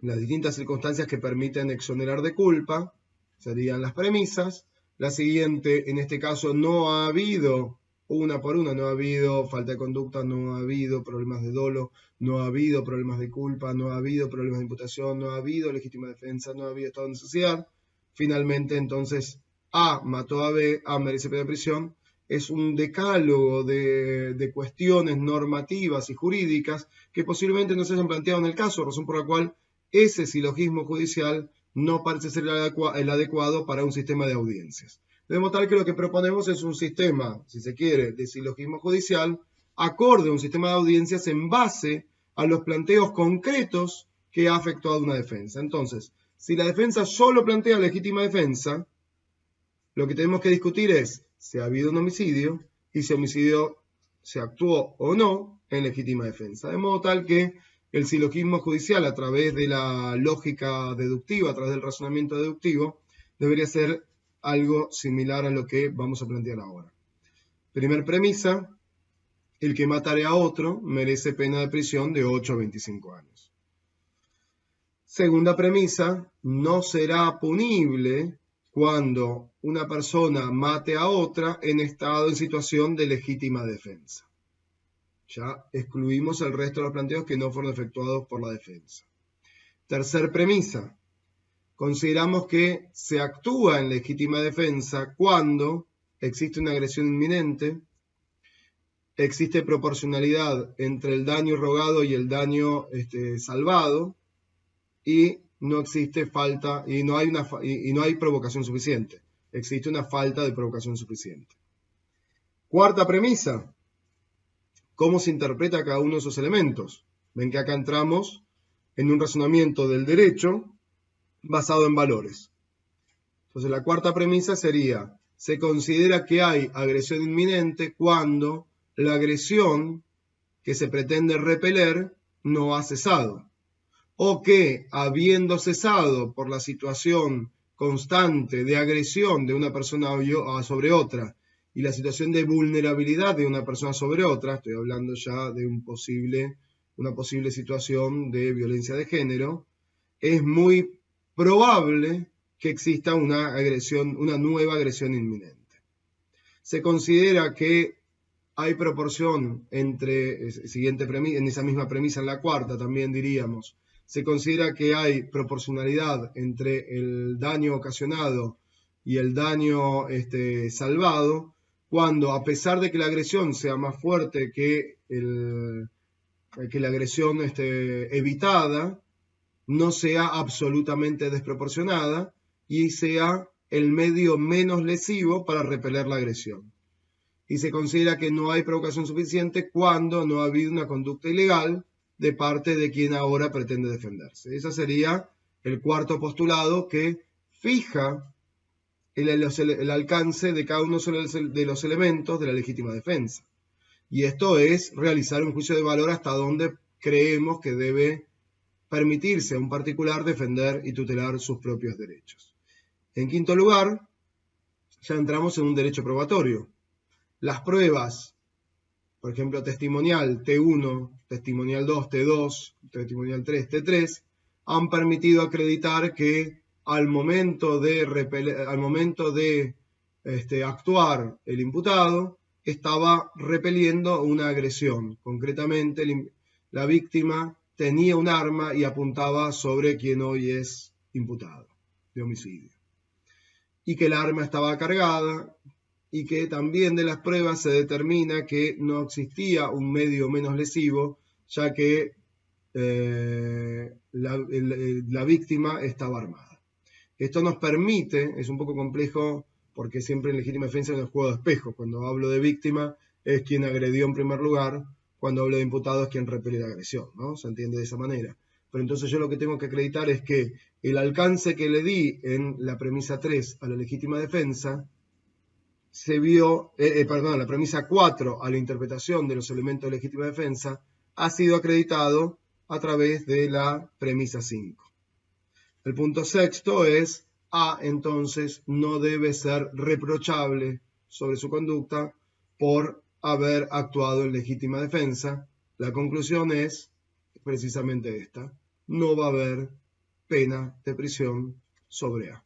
las distintas circunstancias que permiten exonerar de culpa serían las premisas. La siguiente, en este caso, no ha habido, una por una, no ha habido falta de conducta, no ha habido problemas de dolo, no ha habido problemas de culpa, no ha habido problemas de imputación, no ha habido legítima defensa, no ha habido estado de necesidad. Finalmente, entonces, A mató a B, A merece pena de prisión. Es un decálogo de cuestiones normativas y jurídicas que posiblemente no se hayan planteado en el caso, razón por la cual ese silogismo judicial no parece ser el adecuado para un sistema de audiencias. De modo tal que lo que proponemos es un sistema, si se quiere, de silogismo judicial, acorde a un sistema de audiencias en base a los planteos concretos que ha efectuado una defensa. Entonces, si la defensa solo plantea legítima defensa, lo que tenemos que discutir es si ha habido un homicidio y si el homicidio se actuó o no en legítima defensa. De modo tal que el silogismo judicial, a través de la lógica deductiva, a través del razonamiento deductivo, debería ser algo similar a lo que vamos a plantear ahora. Primer premisa, el que matare a otro merece pena de prisión de 8 a 25 años. Segunda premisa, no será punible cuando una persona mate a otra en situación de legítima defensa. Ya excluimos el resto de los planteos que no fueron efectuados por la defensa. Tercer premisa. Consideramos que se actúa en legítima defensa cuando existe una agresión inminente, existe proporcionalidad entre el daño rogado y el daño salvado, y no existe falta, y no hay provocación suficiente. Existe una falta de provocación suficiente. Cuarta premisa. ¿Cómo se interpreta cada uno de esos elementos? Ven que acá entramos en un razonamiento del derecho basado en valores. Entonces la cuarta premisa sería, se considera que hay agresión inminente cuando la agresión que se pretende repeler no ha cesado, o que habiendo cesado por la situación constante de agresión de una persona sobre otra, y la situación de vulnerabilidad de una persona sobre otra, estoy hablando ya de una posible situación de violencia de género, es muy probable que exista una nueva agresión inminente. Se considera que hay proporción entre, en esa misma premisa, en la cuarta también diríamos, se considera que hay proporcionalidad entre el daño ocasionado y el daño salvado, cuando a pesar de que la agresión sea más fuerte que la agresión evitada, no sea absolutamente desproporcionada y sea el medio menos lesivo para repeler la agresión. Y se considera que no hay provocación suficiente cuando no ha habido una conducta ilegal de parte de quien ahora pretende defenderse. Ese sería el cuarto postulado que fija el alcance de cada uno de los elementos de la legítima defensa. Y esto es realizar un juicio de valor hasta donde creemos que debe permitirse a un particular defender y tutelar sus propios derechos. En quinto lugar, ya entramos en un derecho probatorio. Las pruebas, por ejemplo, testimonial T1, testimonial 2, T2, testimonial 3, T3, han permitido acreditar que al momento de actuar el imputado, estaba repeliendo una agresión. Concretamente, la víctima tenía un arma y apuntaba sobre quien hoy es imputado de homicidio. Y que el arma estaba cargada, y que también de las pruebas se determina que no existía un medio menos lesivo, ya que la víctima estaba armada. Esto nos permite, es un poco complejo porque siempre en legítima defensa hay un juego de espejos. Cuando hablo de víctima es quien agredió en primer lugar, cuando hablo de imputado es quien repele la agresión, ¿no? Se entiende de esa manera. Pero entonces yo lo que tengo que acreditar es que el alcance que le di en la premisa 3 a la legítima defensa se vio, la premisa 4 a la interpretación de los elementos de legítima defensa ha sido acreditado a través de la premisa 5. El punto sexto es A, entonces, no debe ser reprochable sobre su conducta por haber actuado en legítima defensa. La conclusión es precisamente esta: no va a haber pena de prisión sobre A.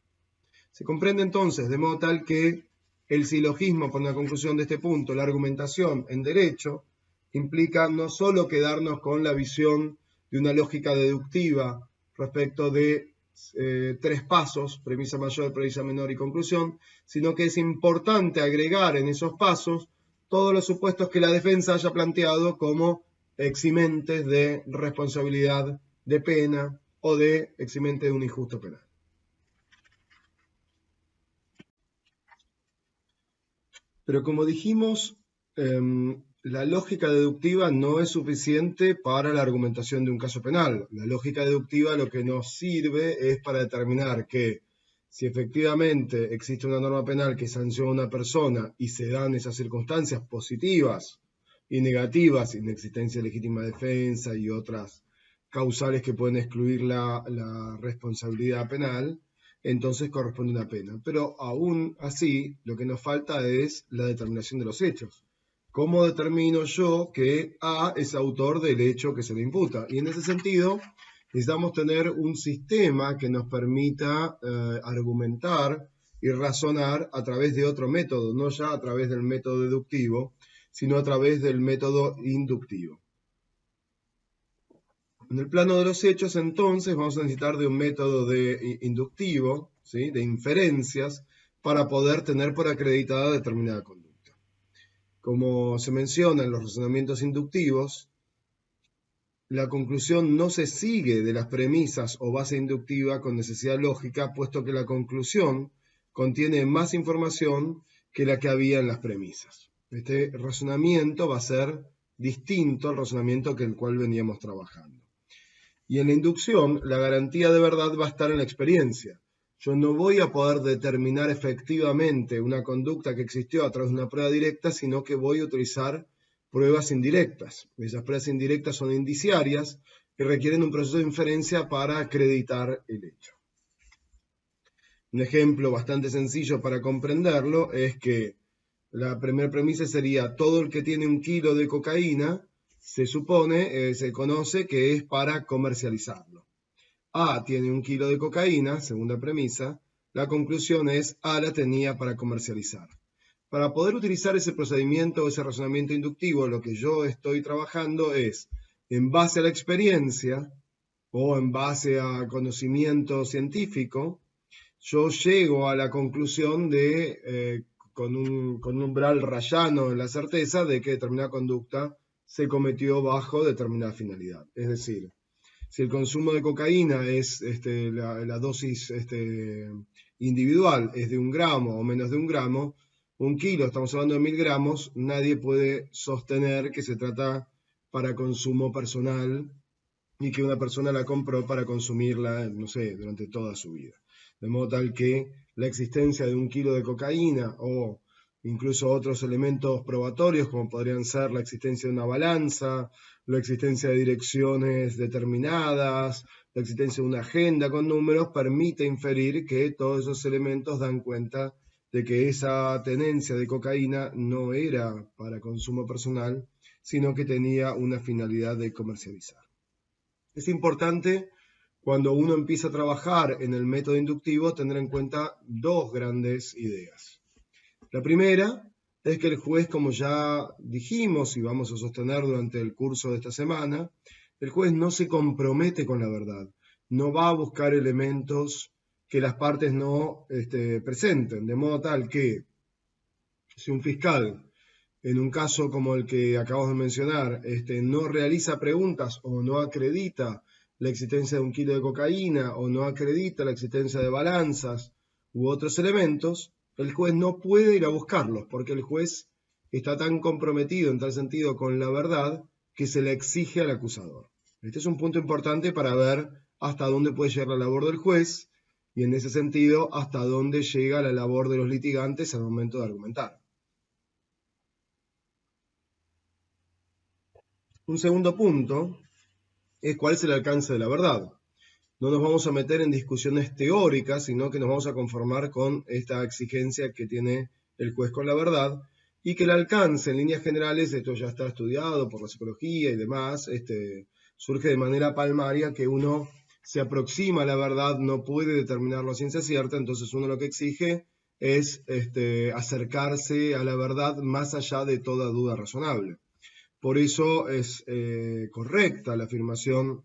Se comprende entonces de modo tal que el silogismo por la conclusión de este punto, la argumentación en derecho, implica no solo quedarnos con la visión de una lógica deductiva respecto de tres pasos, premisa mayor, premisa menor y conclusión, sino que es importante agregar en esos pasos todos los supuestos que la defensa haya planteado como eximentes de responsabilidad de pena o de eximente de un injusto penal. Pero como dijimos, la lógica deductiva no es suficiente para la argumentación de un caso penal. La lógica deductiva lo que nos sirve es para determinar que si efectivamente existe una norma penal que sanciona a una persona y se dan esas circunstancias positivas y negativas, inexistencia de legítima defensa y otras causales que pueden excluir la responsabilidad penal, entonces corresponde una pena. Pero aún así, lo que nos falta es la determinación de los hechos. ¿Cómo determino yo que A es autor del hecho que se le imputa? Y en ese sentido, necesitamos tener un sistema que nos permita argumentar y razonar a través de otro método, no ya a través del método deductivo, sino a través del método inductivo. En el plano de los hechos, entonces, vamos a necesitar de un método inductivo, ¿sí?, de inferencias, para poder tener por acreditada determinada conducta. Como se menciona en los razonamientos inductivos, la conclusión no se sigue de las premisas o base inductiva con necesidad lógica, puesto que la conclusión contiene más información que la que había en las premisas. Este razonamiento va a ser distinto al razonamiento que el cual veníamos trabajando. Y en la inducción, la garantía de verdad va a estar en la experiencia. Yo no voy a poder determinar efectivamente una conducta que existió a través de una prueba directa, sino que voy a utilizar pruebas indirectas. Esas pruebas indirectas son indiciarias y requieren un proceso de inferencia para acreditar el hecho. Un ejemplo bastante sencillo para comprenderlo es que la primera premisa sería: todo el que tiene 1 kilo de cocaína se supone, se conoce que es para comercializarlo. A tiene 1 kilo de cocaína, segunda premisa. La conclusión es: A la tenía para comercializar. Para poder utilizar ese procedimiento o ese razonamiento inductivo, lo que yo estoy trabajando es, en base a la experiencia o en base a conocimiento científico, yo llego a la conclusión de, con un umbral rayano en la certeza de que determinada conducta se cometió bajo determinada finalidad. Es decir, si el consumo de cocaína es la dosis individual es de 1 gramo o menos de 1 gramo, 1 kilo, estamos hablando de 1000 gramos, nadie puede sostener que se trata para consumo personal y que una persona la compró para consumirla, no sé, durante toda su vida. De modo tal que la existencia de 1 kilo de cocaína o incluso otros elementos probatorios, como podrían ser la existencia de una balanza, la existencia de direcciones determinadas, la existencia de una agenda con números, permite inferir que todos esos elementos dan cuenta de que esa tenencia de cocaína no era para consumo personal, sino que tenía una finalidad de comercializar. Es importante, cuando uno empieza a trabajar en el método inductivo, tener en cuenta dos grandes ideas. La primera es que el juez, como ya dijimos y vamos a sostener durante el curso de esta semana, el juez no se compromete con la verdad, no va a buscar elementos que las partes no presenten, de modo tal que si un fiscal, en un caso como el que acabamos de mencionar, no realiza preguntas o no acredita la existencia de 1 kilo de cocaína o no acredita la existencia de balanzas u otros elementos, el juez no puede ir a buscarlos, porque el juez está tan comprometido en tal sentido con la verdad que se le exige al acusador. Este es un punto importante para ver hasta dónde puede llegar la labor del juez y en ese sentido hasta dónde llega la labor de los litigantes al momento de argumentar. Un segundo punto es cuál es el alcance de la verdad. No nos vamos a meter en discusiones teóricas, sino que nos vamos a conformar con esta exigencia que tiene el juez con la verdad y que el alcance en líneas generales, esto ya está estudiado por la psicología y demás, surge de manera palmaria que uno se aproxima a la verdad, no puede determinarlo a ciencia cierta, entonces uno lo que exige es acercarse a la verdad más allá de toda duda razonable. Por eso es correcta la afirmación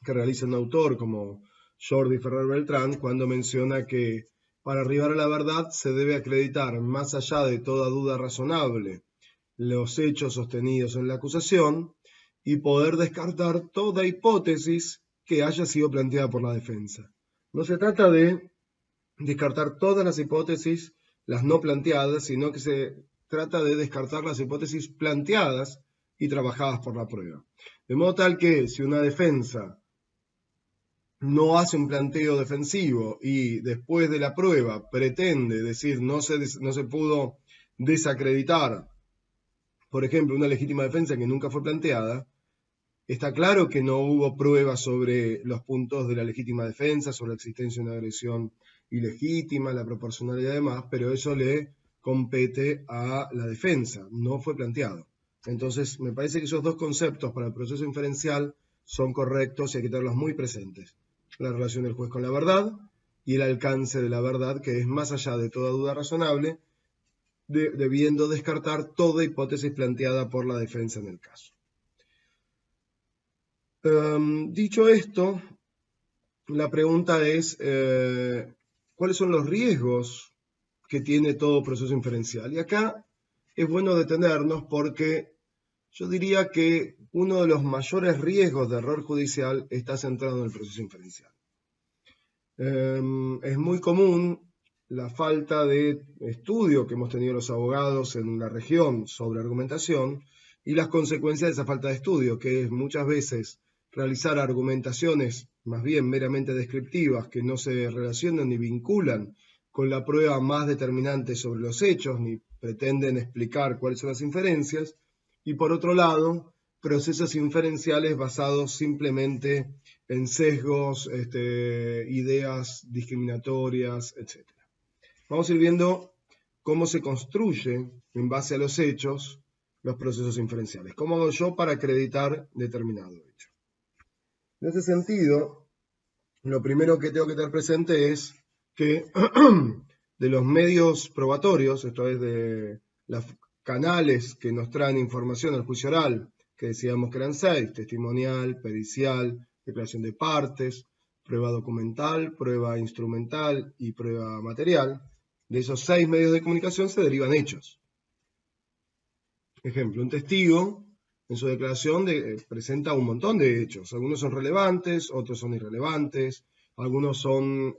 que realiza un autor como Jordi Ferrer Beltrán cuando menciona que para arribar a la verdad se debe acreditar más allá de toda duda razonable los hechos sostenidos en la acusación y poder descartar toda hipótesis que haya sido planteada por la defensa. No se trata de descartar todas las hipótesis, las no planteadas, sino que se trata de descartar las hipótesis planteadas y trabajadas por la prueba. De modo tal que si una defensa no hace un planteo defensivo y después de la prueba pretende decir no se pudo desacreditar, por ejemplo, una legítima defensa que nunca fue planteada, está claro que no hubo pruebas sobre los puntos de la legítima defensa, sobre la existencia de una agresión ilegítima, la proporcionalidad y demás, pero eso le compete a la defensa, no fue planteado. Entonces, me parece que esos dos conceptos para el proceso inferencial son correctos y hay que tenerlos muy presentes. La relación del juez con la verdad y el alcance de la verdad, que es más allá de toda duda razonable, debiendo descartar toda hipótesis planteada por la defensa en el caso. Dicho esto, la pregunta es, ¿cuáles son los riesgos que tiene todo proceso inferencial? Y acá es bueno detenernos porque yo diría que uno de los mayores riesgos de error judicial está centrado en el proceso inferencial. Es muy común la falta de estudio que hemos tenido los abogados en la región sobre argumentación y las consecuencias de esa falta de estudio, que es muchas veces realizar argumentaciones más bien meramente descriptivas que no se relacionan ni vinculan con la prueba más determinante sobre los hechos, ni pretenden explicar cuáles son las inferencias, y por otro lado, procesos inferenciales basados simplemente en sesgos, ideas discriminatorias, etc. Vamos a ir viendo cómo se construye en base a los hechos los procesos inferenciales. ¿Cómo hago yo para acreditar determinado hecho? En ese sentido, lo primero que tengo que tener presente es que de los medios probatorios, esto es de los canales que nos traen información al juicio oral, que decíamos que eran 6, testimonial, pericial, declaración de partes, prueba documental, prueba instrumental y prueba material, de esos 6 medios de comunicación se derivan hechos. Ejemplo, un testigo en su declaración presenta un montón de hechos. Algunos son relevantes, otros son irrelevantes, algunos son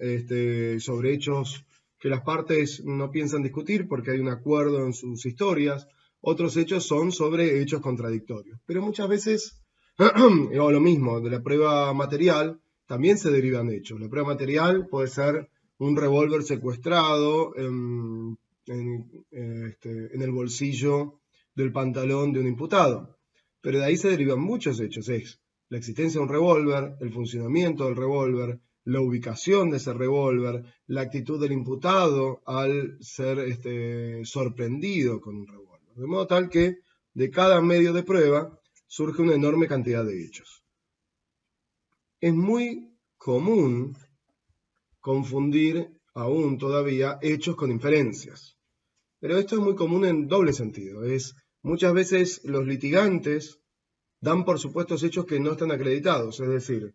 sobre hechos que las partes no piensan discutir porque hay un acuerdo en sus historias. Otros hechos son sobre hechos contradictorios. Pero muchas veces, o lo mismo, de la prueba material también se derivan hechos. La prueba material puede ser un revólver secuestrado en el bolsillo del pantalón de un imputado. Pero de ahí se derivan muchos hechos. Es la existencia de un revólver, el funcionamiento del revólver, la ubicación de ese revólver, la actitud del imputado al ser sorprendido con un revólver. De modo tal que de cada medio de prueba surge una enorme cantidad de hechos. Es muy común confundir aún todavía hechos con inferencias. Pero esto es muy común en doble sentido. Muchas veces los litigantes dan por supuestos hechos que no están acreditados. Es decir,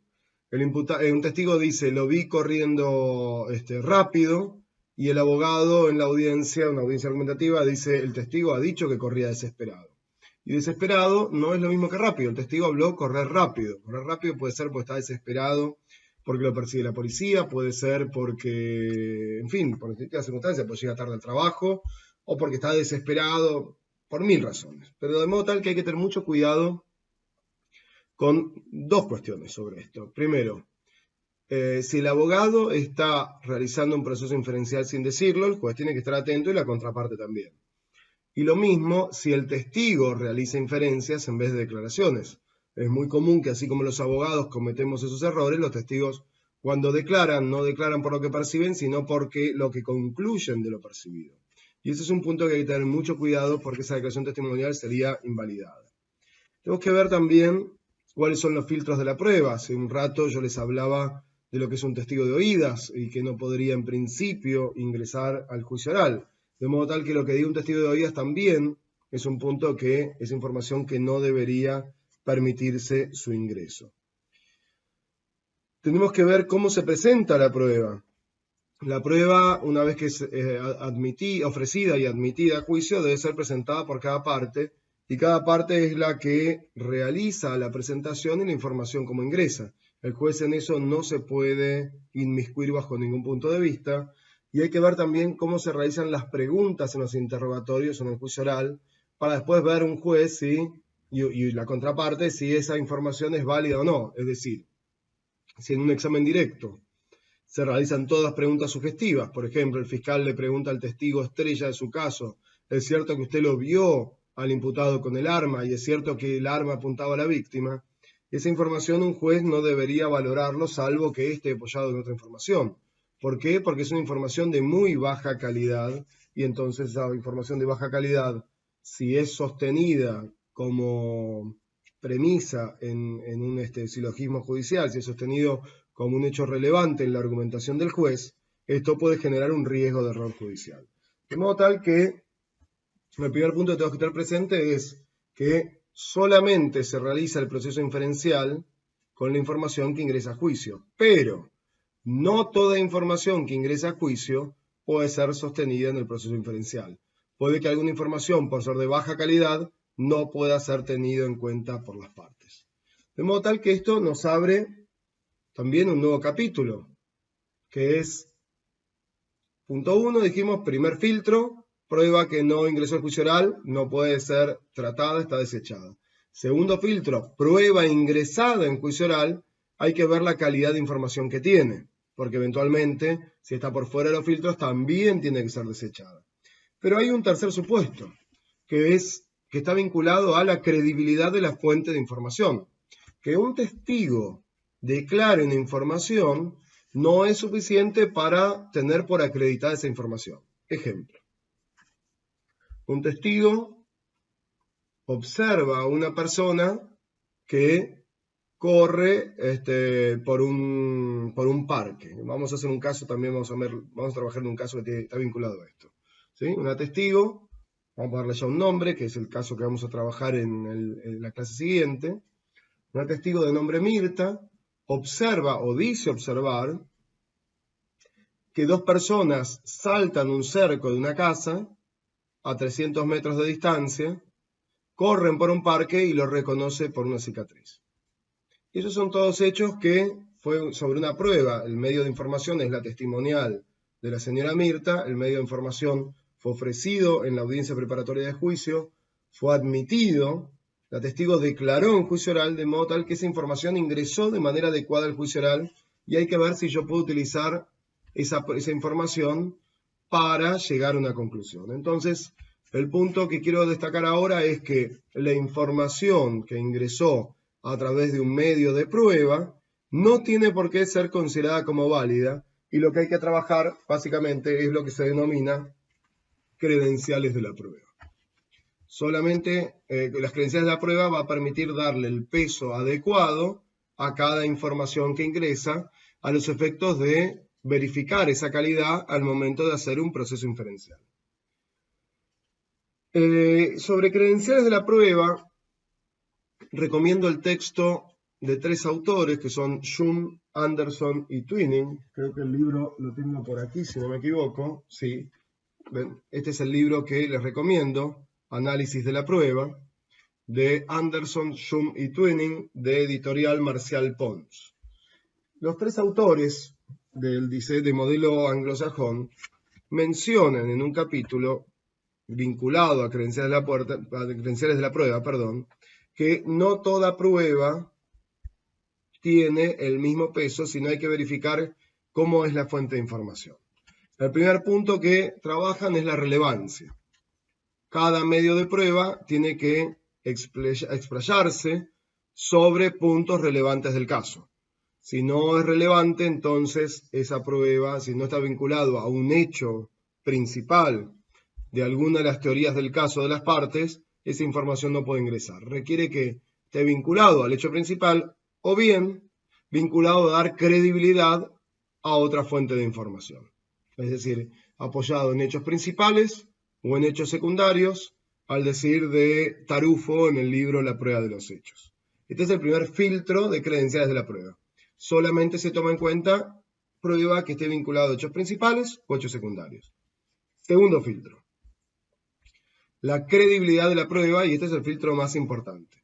un testigo dice, lo vi corriendo rápido, y el abogado en la audiencia, una audiencia argumentativa, dice, el testigo ha dicho que corría desesperado. Y desesperado no es lo mismo que rápido. El testigo habló correr rápido. Correr rápido puede ser porque está desesperado porque lo persigue la policía, puede ser porque, en fin, por distintas circunstancias, pues llega tarde al trabajo, o porque está desesperado, por mil razones. Pero de modo tal que hay que tener mucho cuidado con dos cuestiones sobre esto. Primero, si el abogado está realizando un proceso inferencial sin decirlo, el juez tiene que estar atento y la contraparte también. Y lo mismo si el testigo realiza inferencias en vez de declaraciones. Es muy común que así como los abogados cometemos esos errores, los testigos cuando declaran, no declaran por lo que perciben, sino porque lo que concluyen de lo percibido. Y ese es un punto que hay que tener mucho cuidado porque esa declaración testimonial sería invalidada. Tenemos que ver también cuáles son los filtros de la prueba. Hace un rato yo les hablaba de lo que es un testigo de oídas y que no podría en principio ingresar al juicio oral. De modo tal que lo que diga un testigo de oídas también es un punto que es información que no debería permitirse su ingreso. Tenemos que ver cómo se presenta la prueba. La prueba, una vez que es ofrecida y admitida a juicio, debe ser presentada por cada parte, y cada parte es la que realiza la presentación y la información como ingresa. El juez en eso no se puede inmiscuir bajo ningún punto de vista, y hay que ver también cómo se realizan las preguntas en los interrogatorios o en el juicio oral, para después ver un juez y la contraparte si esa información es válida o no. Es decir, si en un examen directo se realizan todas preguntas sugestivas. Por ejemplo, el fiscal le pregunta al testigo estrella de su caso, ¿es cierto que usted lo vio al imputado con el arma y es cierto que el arma apuntaba a la víctima? Esa información un juez no debería valorarlo salvo que esté apoyado en otra información. ¿Por qué? Porque es una información de muy baja calidad y entonces esa información de baja calidad, si es sostenida como premisa en un silogismo judicial, si es sostenido como un hecho relevante en la argumentación del juez, esto puede generar un riesgo de error judicial. De modo tal que el primer punto que tengo que tener presente es que solamente se realiza el proceso inferencial con la información que ingresa a juicio, pero no toda información que ingresa a juicio puede ser sostenida en el proceso inferencial. Puede que alguna información, por ser de baja calidad, no pueda ser tenido en cuenta por las partes. De modo tal que esto nos abre también un nuevo capítulo, que es, punto 1, dijimos, primer filtro, prueba que no ingresó al juicio oral, no puede ser tratada, está desechada. Segundo filtro, prueba ingresada en juicio oral, hay que ver la calidad de información que tiene, porque eventualmente, si está por fuera de los filtros, también tiene que ser desechada. Pero hay un tercer supuesto, que está vinculado a la credibilidad de la fuente de información. Que un testigo declare una información no es suficiente para tener por acreditada esa información. Ejemplo, un testigo observa a una persona que corre por un parque. Vamos a hacer un caso también, vamos a trabajar en un caso que está vinculado a esto. ¿Sí? Una testigo, vamos a darle ya un nombre, que es el caso que vamos a trabajar en la clase siguiente. Una testigo de nombre Mirta observa o dice observar que dos personas saltan un cerco de una casa a 300 metros de distancia, corren por un parque y lo reconoce por una cicatriz. Y esos son todos hechos que fue sobre una prueba. El medio de información es la testimonial de la señora Mirta, el medio de información fue ofrecido en la audiencia preparatoria de juicio, fue admitido. La testigo declaró en juicio oral de modo tal que esa información ingresó de manera adecuada al juicio oral y hay que ver si yo puedo utilizar esa información para llegar a una conclusión. Entonces, el punto que quiero destacar ahora es que la información que ingresó a través de un medio de prueba no tiene por qué ser considerada como válida y lo que hay que trabajar básicamente es lo que se denomina credenciales de la prueba. Solamente las credenciales de la prueba va a permitir darle el peso adecuado a cada información que ingresa a los efectos de verificar esa calidad al momento de hacer un proceso inferencial. Sobre credenciales de la prueba, recomiendo el texto de 3 autores que son Shum, Anderson y Twining. Creo que el libro lo tengo por aquí, si no me equivoco. Sí. Este es el libro que les recomiendo, Análisis de la prueba, de Anderson, Shum y Twining, de editorial Marcial Pons. Los tres autores del modelo anglosajón mencionan en un capítulo vinculado a credenciales de la prueba, que no toda prueba tiene el mismo peso, sino hay que verificar cómo es la fuente de información. El primer punto que trabajan es la relevancia. Cada medio de prueba tiene que explayarse sobre puntos relevantes del caso. Si no es relevante, entonces esa prueba, si no está vinculado a un hecho principal de alguna de las teorías del caso de las partes, esa información no puede ingresar. Requiere que esté vinculado al hecho principal o bien vinculado a dar credibilidad a otra fuente de información. Es decir, apoyado en hechos principales o en hechos secundarios, al decir de Tarufo en el libro La prueba de los hechos. Este es el primer filtro de credenciales de la prueba. Solamente se toma en cuenta prueba que esté vinculado a hechos principales o hechos secundarios. Segundo filtro. La credibilidad de la prueba, y este es el filtro más importante.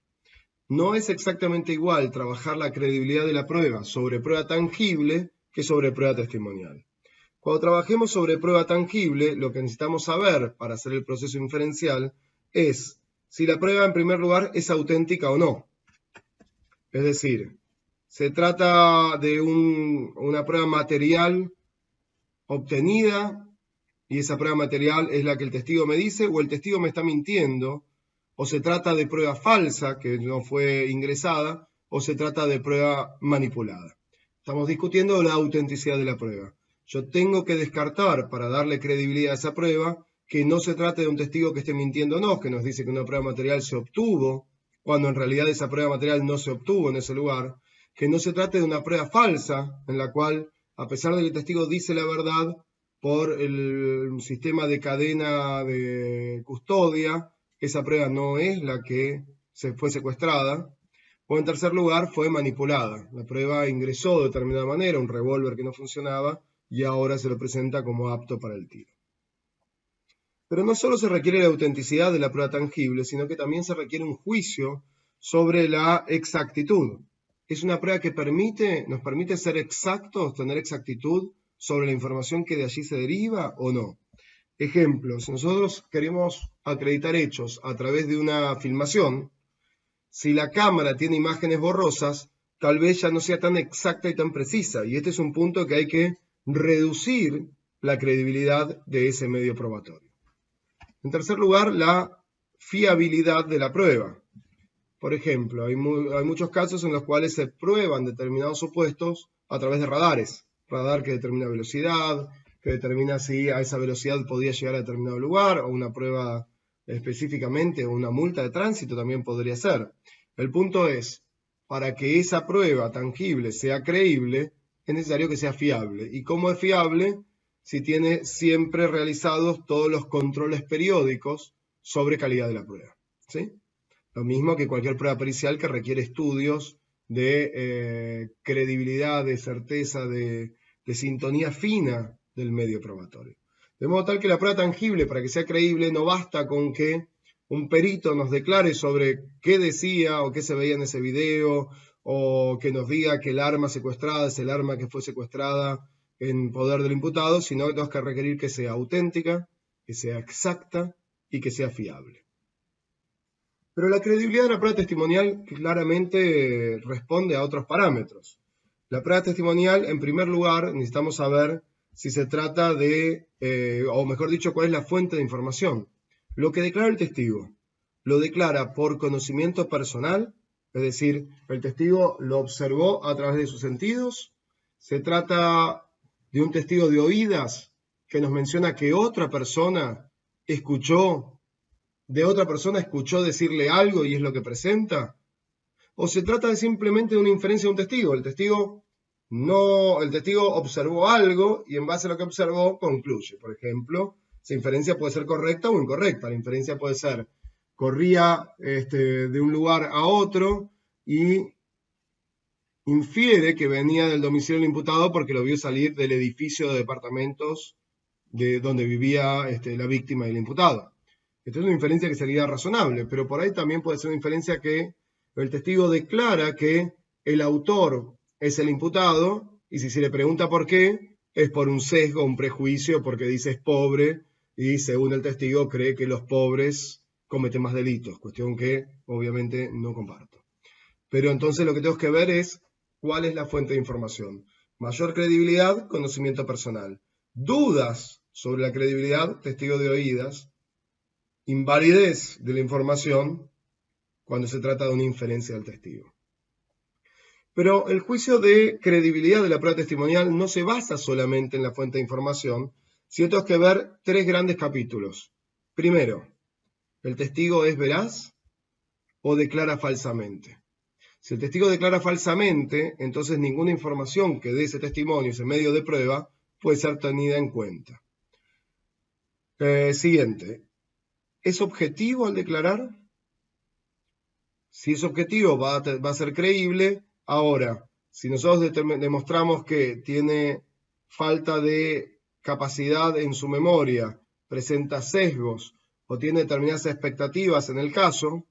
No es exactamente igual trabajar la credibilidad de la prueba sobre prueba tangible que sobre prueba testimonial. Cuando trabajemos sobre prueba tangible, lo que necesitamos saber para hacer el proceso inferencial es si la prueba en primer lugar es auténtica o no. Es decir, se trata de una prueba material obtenida y esa prueba material es la que el testigo me dice o el testigo me está mintiendo, o se trata de prueba falsa que no fue ingresada o se trata de prueba manipulada. Estamos discutiendo la autenticidad de la prueba. Yo tengo que descartar para darle credibilidad a esa prueba que no se trate de un testigo que esté mintiéndonos, que nos dice que una prueba material se obtuvo, cuando en realidad esa prueba material no se obtuvo en ese lugar, que no se trate de una prueba falsa, en la cual, a pesar de que el testigo dice la verdad, por el sistema de cadena de custodia, esa prueba no es la que se fue secuestrada, o en tercer lugar fue manipulada. La prueba ingresó de determinada manera, un revólver que no funcionaba, y ahora se lo presenta como apto para el tiro. Pero no solo se requiere la autenticidad de la prueba tangible, sino que también se requiere un juicio sobre la exactitud. Es una prueba que nos permite ser exactos, tener exactitud sobre la información que de allí se deriva o no. Ejemplo, si nosotros queremos acreditar hechos a través de una filmación, si la cámara tiene imágenes borrosas, tal vez ya no sea tan exacta y tan precisa. Y este es un punto que hay que reducir la credibilidad de ese medio probatorio. En tercer lugar, la fiabilidad de la prueba. Por ejemplo, hay muchos casos en los cuales se prueban determinados supuestos a través de radares. Radar que determina velocidad, que determina si a esa velocidad podía llegar a determinado lugar, o una prueba específicamente, o una multa de tránsito también podría ser. El punto es, para que esa prueba tangible sea creíble, es necesario que sea fiable. ¿Y cómo es fiable? Si tiene siempre realizados todos los controles periódicos sobre calidad de la prueba. ¿Sí? Lo mismo que cualquier prueba pericial que requiere estudios de credibilidad, de certeza, de sintonía fina del medio probatorio. De modo tal que la prueba tangible, para que sea creíble, no basta con que un perito nos declare sobre qué decía o qué se veía en ese video, o que nos diga que el arma secuestrada es el arma que fue secuestrada en poder del imputado, sino que tenemos que requerir que sea auténtica, que sea exacta y que sea fiable. Pero la credibilidad de la prueba testimonial claramente responde a otros parámetros. La prueba testimonial, en primer lugar, necesitamos saber si se trata de, o mejor dicho, cuál es la fuente de información. Lo que declara el testigo, lo declara por conocimiento personal, es decir, el testigo lo observó a través de sus sentidos. Se trata de un testigo de oídas que nos menciona que otra persona escuchó decirle algo y es lo que presenta, o se trata de simplemente de una inferencia de un testigo. El testigo observó algo y en base a lo que observó concluye. Por ejemplo, esa inferencia puede ser correcta o incorrecta. La inferencia puede ser, corría de un lugar a otro y infiere que venía del domicilio del imputado porque lo vio salir del edificio de departamentos de donde vivía la víctima y el imputado. Esta es una inferencia que sería razonable, pero por ahí también puede ser una inferencia que el testigo declara que el autor es el imputado, y si se le pregunta por qué, es por un sesgo, un prejuicio, porque dice es pobre, y según el testigo cree que los pobres cometen más delitos, cuestión que obviamente no comparto. Pero entonces lo que tenemos que ver es cuál es la fuente de información. Mayor credibilidad, conocimiento personal. Dudas sobre la credibilidad, testigo de oídas. Invalidez de la información cuando se trata de una inferencia del testigo. Pero el juicio de credibilidad de la prueba testimonial no se basa solamente en la fuente de información, sino tenemos que ver tres grandes capítulos. Primero, ¿el testigo es veraz o declara falsamente? Si el testigo declara falsamente, entonces ninguna información que dé ese testimonio, ese medio de prueba, puede ser tenida en cuenta. Siguiente, ¿es objetivo al declarar? Si es objetivo, va a ser creíble. Ahora, si nosotros demostramos que tiene falta de capacidad en su memoria, presenta sesgos o tiene determinadas expectativas en el caso,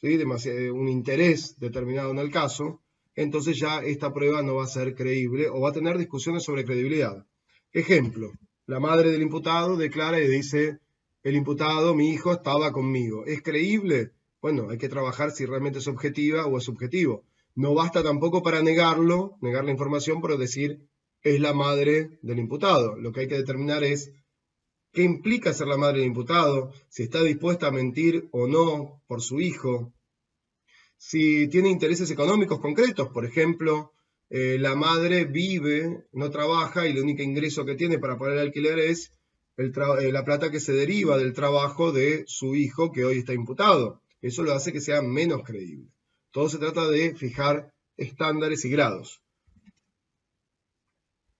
¿sí? Un interés determinado en el caso, entonces ya esta prueba no va a ser creíble o va a tener discusiones sobre credibilidad. Ejemplo, la madre del imputado declara y dice, el imputado, mi hijo, estaba conmigo. ¿Es creíble? Bueno, hay que trabajar si realmente es objetiva o es subjetivo. No basta tampoco para negarlo, negar la información, pero decir es la madre del imputado. Lo que hay que determinar es qué implica ser la madre del imputado, si está dispuesta a mentir o no por su hijo, si tiene intereses económicos concretos, por ejemplo, la madre vive, no trabaja y el único ingreso que tiene para pagar el alquiler es la plata que se deriva del trabajo de su hijo que hoy está imputado. Eso lo hace que sea menos creíble. Todo se trata de fijar estándares y grados.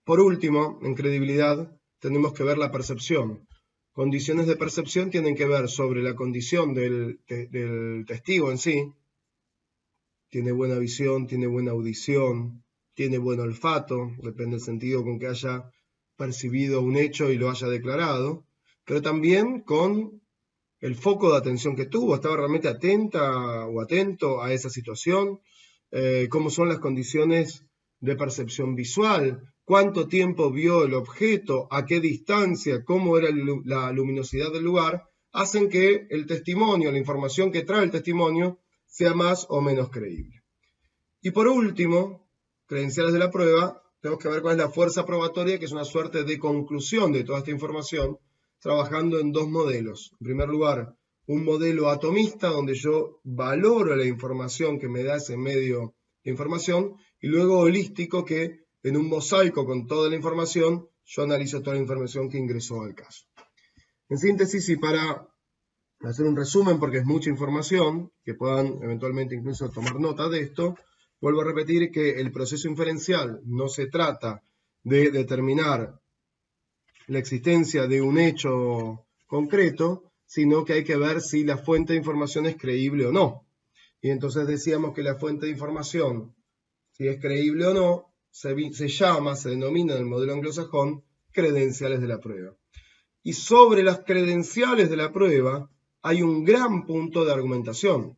Por último, en credibilidad, tenemos que ver la percepción. Condiciones de percepción tienen que ver sobre la condición del testigo en sí. Tiene buena visión, tiene buena audición, tiene buen olfato, depende del sentido con que haya percibido un hecho y lo haya declarado, pero también con el foco de atención que tuvo, estaba realmente atenta o atento a esa situación, cómo son las condiciones de percepción visual, cuánto tiempo vio el objeto, a qué distancia, cómo era la luminosidad del lugar, hacen que el testimonio, la información que trae el testimonio, sea más o menos creíble. Y por último, credenciales de la prueba, tenemos que ver cuál es la fuerza probatoria, que es una suerte de conclusión de toda esta información, trabajando en dos modelos. En primer lugar, un modelo atomista, donde yo valoro la información que me da ese medio de información, y luego holístico, que en un mosaico con toda la información, yo analizo toda la información que ingresó al caso. En síntesis, y para hacer un resumen, porque es mucha información, que puedan eventualmente incluso tomar nota de esto, vuelvo a repetir que el proceso inferencial no se trata de determinar la existencia de un hecho concreto, sino que hay que ver si la fuente de información es creíble o no. Y entonces decíamos que la fuente de información, si es creíble o no, se denomina en el modelo anglosajón credenciales de la prueba. Y sobre las credenciales de la prueba hay un gran punto de argumentación.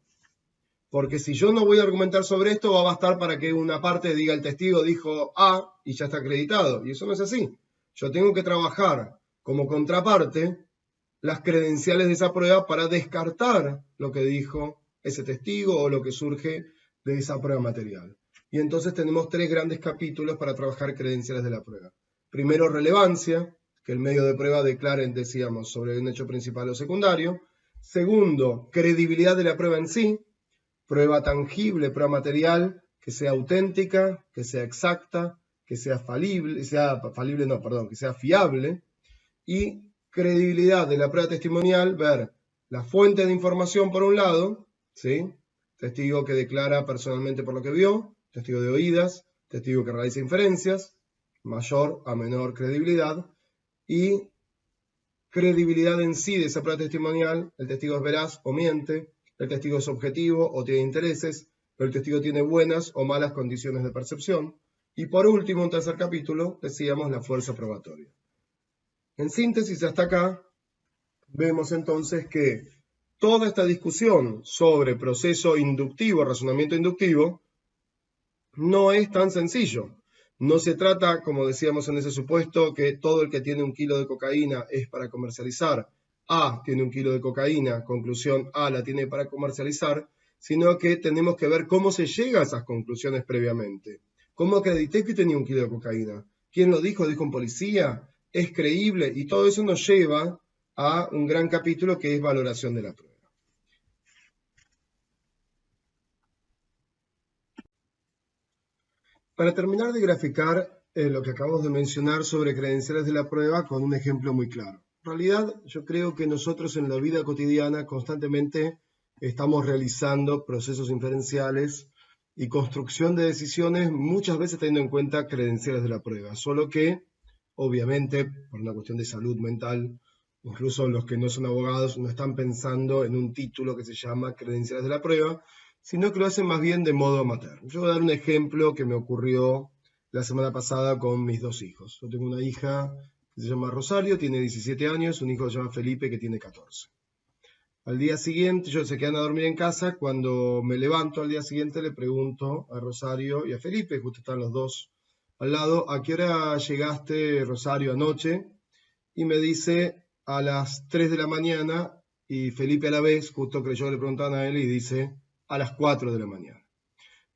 Porque si yo no voy a argumentar sobre esto, va a bastar para que una parte diga el testigo dijo A y ya está acreditado. Y eso no es así. Yo tengo que trabajar como contraparte las credenciales de esa prueba para descartar lo que dijo ese testigo o lo que surge de esa prueba material. Y entonces tenemos tres grandes capítulos para trabajar credenciales de la prueba. Primero, relevancia, que el medio de prueba declare, decíamos, sobre un hecho principal o secundario. Segundo, credibilidad de la prueba en sí, prueba tangible, prueba material, que sea auténtica, que sea exacta, que sea que sea fiable. Y credibilidad de la prueba testimonial, ver la fuente de información por un lado, ¿sí? Testigo que declara personalmente por lo que vio, testigo de oídas, testigo que realiza inferencias, mayor a menor credibilidad, y credibilidad en sí de esa prueba testimonial, el testigo es veraz o miente, el testigo es objetivo o tiene intereses, pero el testigo tiene buenas o malas condiciones de percepción. Y por último, un tercer capítulo, decíamos la fuerza probatoria. En síntesis, hasta acá, vemos entonces que toda esta discusión sobre proceso inductivo, razonamiento inductivo, no es tan sencillo. No se trata, como decíamos en ese supuesto, que todo el que tiene 1 kilo de cocaína es para comercializar. A tiene 1 kilo de cocaína, conclusión A la tiene para comercializar, sino que tenemos que ver cómo se llega a esas conclusiones previamente. ¿Cómo acredité que tenía 1 kilo de cocaína? ¿Quién lo dijo? ¿Dijo un policía? ¿Es creíble? Y todo eso nos lleva a un gran capítulo que es valoración de la prueba. Para terminar de graficar lo que acabamos de mencionar sobre credenciales de la prueba con un ejemplo muy claro. En realidad, yo creo que nosotros en la vida cotidiana constantemente estamos realizando procesos inferenciales y construcción de decisiones, muchas veces teniendo en cuenta credenciales de la prueba, solo que, obviamente, por una cuestión de salud mental, incluso los que no son abogados no están pensando en un título que se llama credenciales de la prueba, sino que lo hacen más bien de modo amateur. Yo voy a dar un ejemplo que me ocurrió la semana pasada con mis 2 hijos. Yo tengo una hija que se llama Rosario, tiene 17 años, un hijo que se llama Felipe, que tiene 14. Al día siguiente, ellos se quedan a dormir en casa. Cuando me levanto al día siguiente, le pregunto a Rosario y a Felipe, justo están los dos al lado, ¿a qué hora llegaste, Rosario, anoche? Y me dice a las 3 de la mañana, y Felipe a la vez, justo que yo le preguntaban a él, y dice a las 4 de la mañana.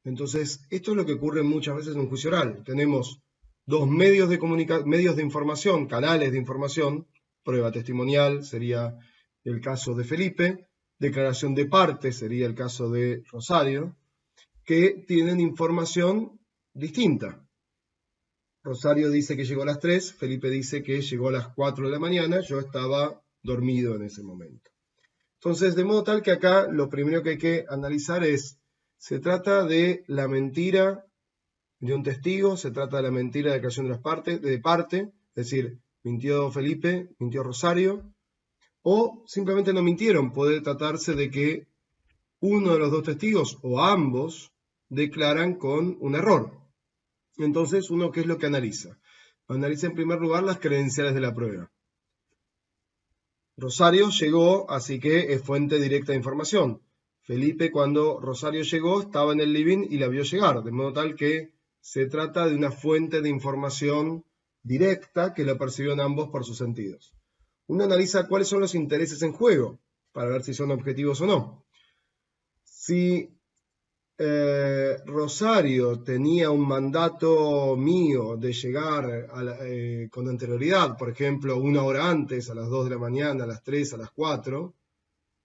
Entonces, esto es lo que ocurre muchas veces en un juicio oral. Tenemos dos medios de información, canales de información, prueba testimonial sería el caso de Felipe, declaración de parte sería el caso de Rosario, que tienen información distinta. Rosario dice que llegó a las 3, Felipe dice que llegó a las 4 de la mañana, yo estaba dormido en ese momento. Entonces, de modo tal que acá lo primero que hay que analizar es, ¿se trata de la mentira de un testigo? ¿Se trata de la mentira de declaración de parte? Es decir, mintió Felipe, mintió Rosario, o simplemente no mintieron. Puede tratarse de que uno de los 2 testigos o ambos declaran con un error. Entonces, uno, ¿qué es lo que analiza? Analiza en primer lugar las credenciales de la prueba. Rosario llegó, así que es fuente directa de información. Felipe, cuando Rosario llegó, estaba en el living y la vio llegar, de modo tal que se trata de una fuente de información directa que la percibieron ambos por sus sentidos. Uno analiza cuáles son los intereses en juego para ver si son objetivos o no. Si Rosario tenía un mandato mío de llegar con anterioridad, por ejemplo, 1 hora antes, a las 2 de la mañana, a las 3, a las 4,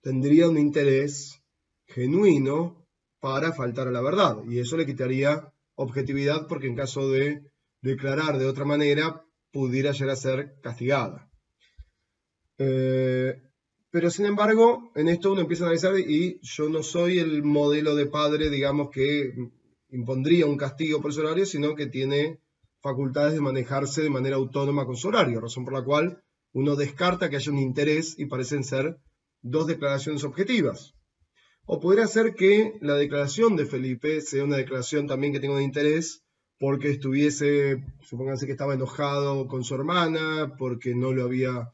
tendría un interés genuino para faltar a la verdad. Y eso le quitaría objetividad porque en caso de declarar de otra manera, pudiera llegar a ser castigada. Pero sin embargo, en esto uno empieza a analizar y yo no soy el modelo de padre, digamos, que impondría un castigo por su horario, sino que tiene facultades de manejarse de manera autónoma con su horario, razón por la cual uno descarta que haya un interés y parecen ser 2 declaraciones objetivas. O podría ser que la declaración de Felipe sea una declaración también que tenga un interés porque estuviese, supónganse que estaba enojado con su hermana, porque no lo había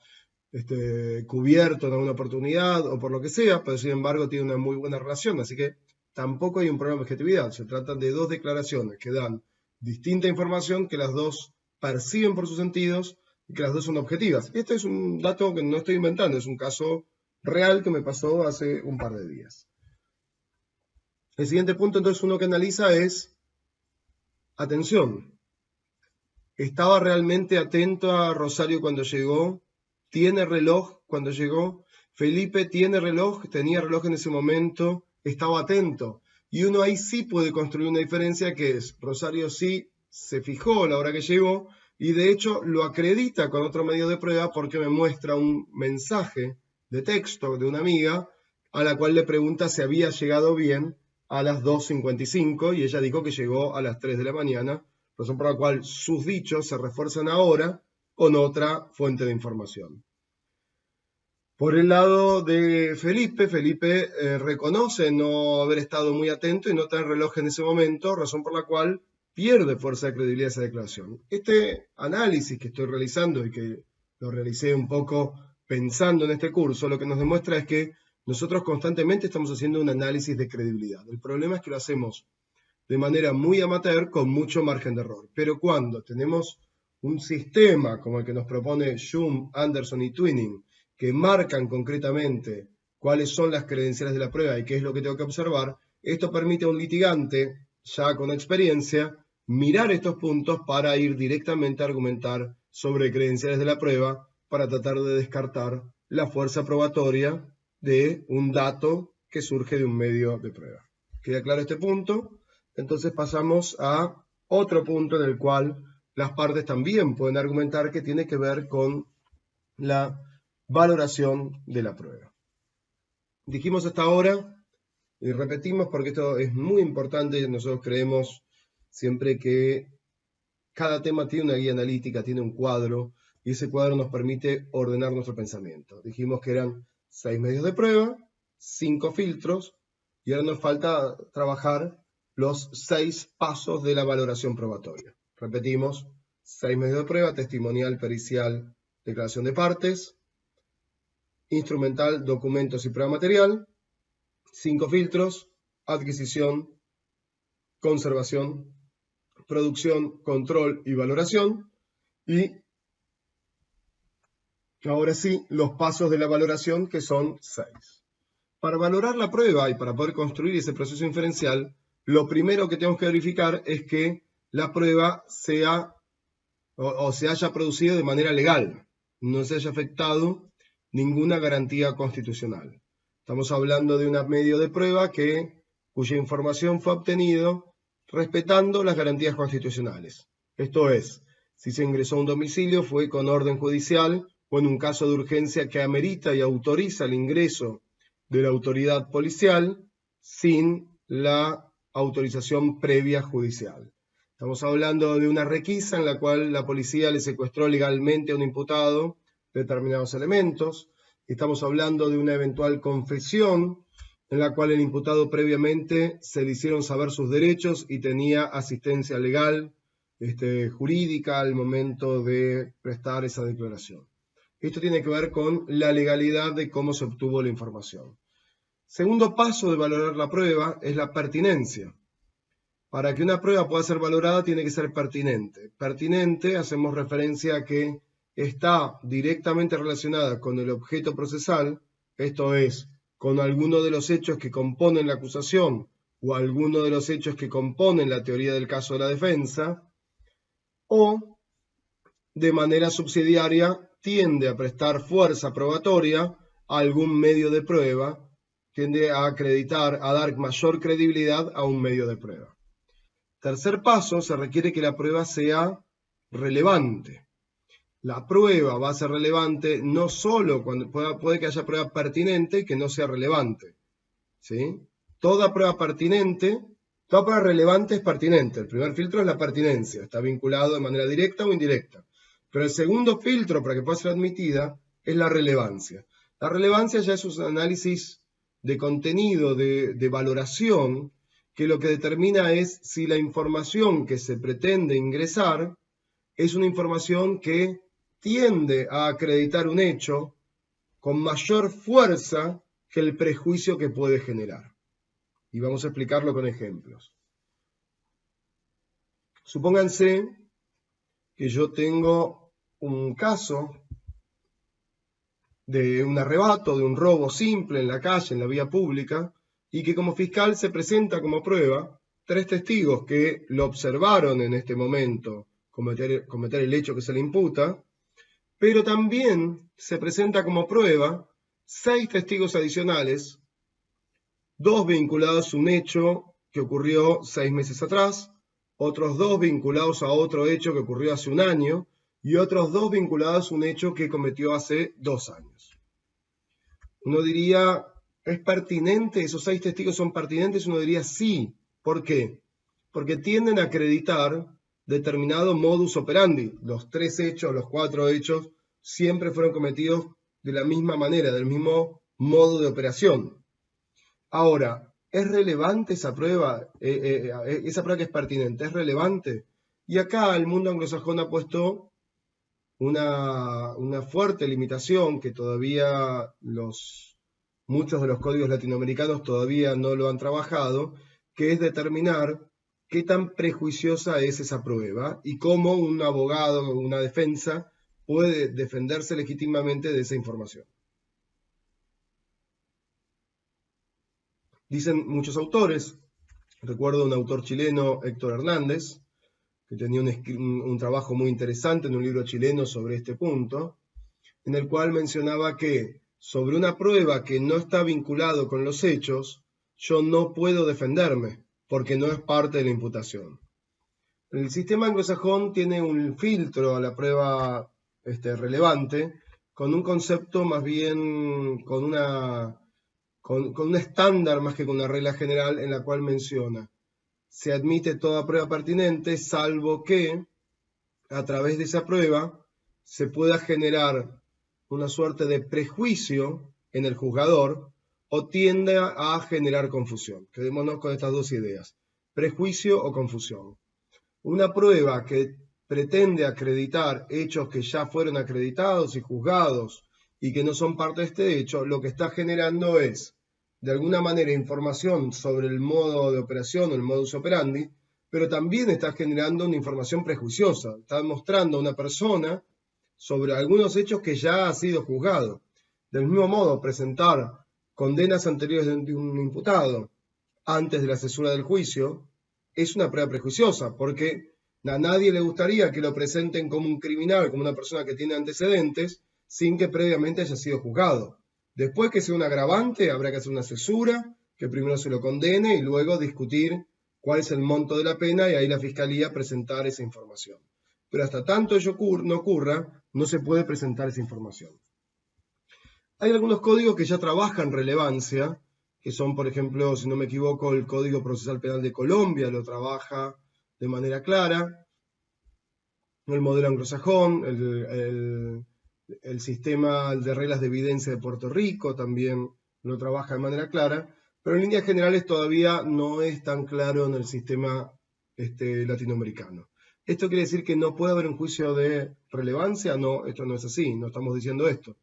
cubierto en alguna oportunidad o por lo que sea, pero sin embargo tiene una muy buena relación, así que tampoco hay un problema de objetividad. Se tratan de 2 declaraciones que dan distinta información, que las 2 perciben por sus sentidos y que las 2 son objetivas. Este es un dato que no estoy inventando, es un caso real que me pasó hace un par de días. El siguiente punto entonces uno que analiza es, atención, ¿estaba realmente atento a Rosario cuando llegó? ¿Tiene reloj cuando llegó? Felipe tiene reloj, tenía reloj en ese momento, estaba atento. Y uno ahí sí puede construir una diferencia que es, Rosario sí se fijó la hora que llegó y de hecho lo acredita con otro medio de prueba porque me muestra un mensaje de texto de una amiga a la cual le pregunta si había llegado bien a las 2:55 y ella dijo que llegó a las 3 de la mañana, razón por la cual sus dichos se refuerzan ahora con otra fuente de información. Por el lado de Felipe, reconoce no haber estado muy atento y no tener reloj en ese momento, razón por la cual pierde fuerza de credibilidad esa declaración. Este análisis que estoy realizando y que lo realicé un poco pensando en este curso, lo que nos demuestra es que nosotros constantemente estamos haciendo un análisis de credibilidad. El problema es que lo hacemos de manera muy amateur con mucho margen de error. Pero cuando tenemos un sistema como el que nos propone Shum, Anderson y Twining, que marcan concretamente cuáles son las credenciales de la prueba y qué es lo que tengo que observar, esto permite a un litigante, ya con experiencia, mirar estos puntos para ir directamente a argumentar sobre credenciales de la prueba para tratar de descartar la fuerza probatoria de un dato que surge de un medio de prueba. ¿Queda claro este punto? Entonces pasamos a otro punto en el cual las partes también pueden argumentar que tiene que ver con la valoración de la prueba. Dijimos hasta ahora, y repetimos porque esto es muy importante, nosotros creemos siempre que cada tema tiene una guía analítica, tiene un cuadro, y ese cuadro nos permite ordenar nuestro pensamiento. Dijimos que eran 6 medios de prueba, 5 filtros, y ahora nos falta trabajar los 6 pasos de la valoración probatoria. Repetimos, 6 medios de prueba: testimonial, pericial, declaración de partes, instrumental, documentos y prueba material. 5 filtros: adquisición, conservación, producción, control y valoración. Y ahora sí, los pasos de la valoración, que son 6. Para valorar la prueba y para poder construir ese proceso inferencial, lo primero que tenemos que verificar es que la prueba sea o se haya producido de manera legal, no se haya afectado ninguna garantía constitucional. Estamos hablando de un medio de prueba cuya información fue obtenido respetando las garantías constitucionales. Esto es, si se ingresó a un domicilio fue con orden judicial o en un caso de urgencia que amerita y autoriza el ingreso de la autoridad policial sin la autorización previa judicial. Estamos hablando de una requisa en la cual la policía le secuestró legalmente a un imputado determinados elementos. Estamos hablando de una eventual confesión en la cual el imputado previamente se le hicieron saber sus derechos y tenía asistencia legal, jurídica al momento de prestar esa declaración. Esto tiene que ver con la legalidad de cómo se obtuvo la información. Segundo paso de valorar la prueba es la pertinencia. Para que una prueba pueda ser valorada tiene que ser pertinente. Pertinente, hacemos referencia a que está directamente relacionada con el objeto procesal, esto es, con alguno de los hechos que componen la acusación o alguno de los hechos que componen la teoría del caso de la defensa, o de manera subsidiaria tiende a prestar fuerza probatoria a algún medio de prueba, tiende a acreditar, a dar mayor credibilidad a un medio de prueba. Tercer paso, se requiere que la prueba sea relevante. La prueba va a ser relevante no solo cuando puede que haya prueba pertinente que no sea relevante, ¿sí? Toda prueba relevante es pertinente. El primer filtro es la pertinencia, está vinculado de manera directa o indirecta. Pero el segundo filtro para que pueda ser admitida es la relevancia. La relevancia ya es un análisis de contenido, de valoración, que lo que determina es si la información que se pretende ingresar es una información que tiende a acreditar un hecho con mayor fuerza que el prejuicio que puede generar. Y vamos a explicarlo con ejemplos. Supónganse que yo tengo un caso de un arrebato, de un robo simple en la calle, en la vía pública, y que como fiscal se presenta como prueba 3 testigos que lo observaron en este momento cometer el hecho que se le imputa, pero también se presenta como prueba 6 testigos adicionales, 2 vinculados a un hecho que ocurrió 6 meses atrás, otros 2 vinculados a otro hecho que ocurrió hace un año, y otros 2 vinculados a un hecho que cometió hace 2 años. Uno diría, ¿es pertinente? ¿Esos 6 testigos son pertinentes? Uno diría sí. ¿Por qué? Porque tienden a acreditar determinado modus operandi. Los 3 hechos, los 4 hechos, siempre fueron cometidos de la misma manera, del mismo modo de operación. Ahora, ¿es relevante esa prueba? Esa prueba que es pertinente, ¿es relevante? Y acá el mundo anglosajón ha puesto una fuerte limitación que todavía muchos de los códigos latinoamericanos todavía no lo han trabajado, que es determinar qué tan prejuiciosa es esa prueba y cómo un abogado o una defensa puede defenderse legítimamente de esa información. Dicen muchos autores, recuerdo un autor chileno, Héctor Hernández, que tenía un trabajo muy interesante en un libro chileno sobre este punto, en el cual mencionaba que sobre una prueba que no está vinculado con los hechos, yo no puedo defenderme, porque no es parte de la imputación. El sistema anglosajón tiene un filtro a la prueba relevante, con un concepto más bien, con un estándar más que con una regla general en la cual menciona: se admite toda prueba pertinente, salvo que a través de esa prueba se pueda generar una suerte de prejuicio en el juzgador o tienda a generar confusión. Quedémonos con estas dos ideas: prejuicio o confusión. Una prueba que pretende acreditar hechos que ya fueron acreditados y juzgados y que no son parte de este hecho, lo que está generando es, de alguna manera, información sobre el modo de operación o el modus operandi, pero también está generando una información prejuiciosa. Está mostrando a una persona sobre algunos hechos que ya ha sido juzgado. Del mismo modo, presentar condenas anteriores de un imputado antes de la cesura del juicio es una prueba prejuiciosa, porque a nadie le gustaría que lo presenten como un criminal, como una persona que tiene antecedentes, sin que previamente haya sido juzgado. Después que sea un agravante, habrá que hacer una cesura, que primero se lo condene y luego discutir cuál es el monto de la pena y ahí la fiscalía presentar esa información. Pero hasta tanto ello no ocurra, no se puede presentar esa información. Hay algunos códigos que ya trabajan relevancia, que son, por ejemplo, si no me equivoco, el Código Procesal Penal de Colombia lo trabaja de manera clara, el modelo anglosajón, el sistema de reglas de evidencia de Puerto Rico también lo trabaja de manera clara, pero en líneas generales todavía no es tan claro en el sistema latinoamericano. ¿Esto quiere decir que no puede haber un juicio de relevancia? No, esto no es así, no estamos diciendo esto.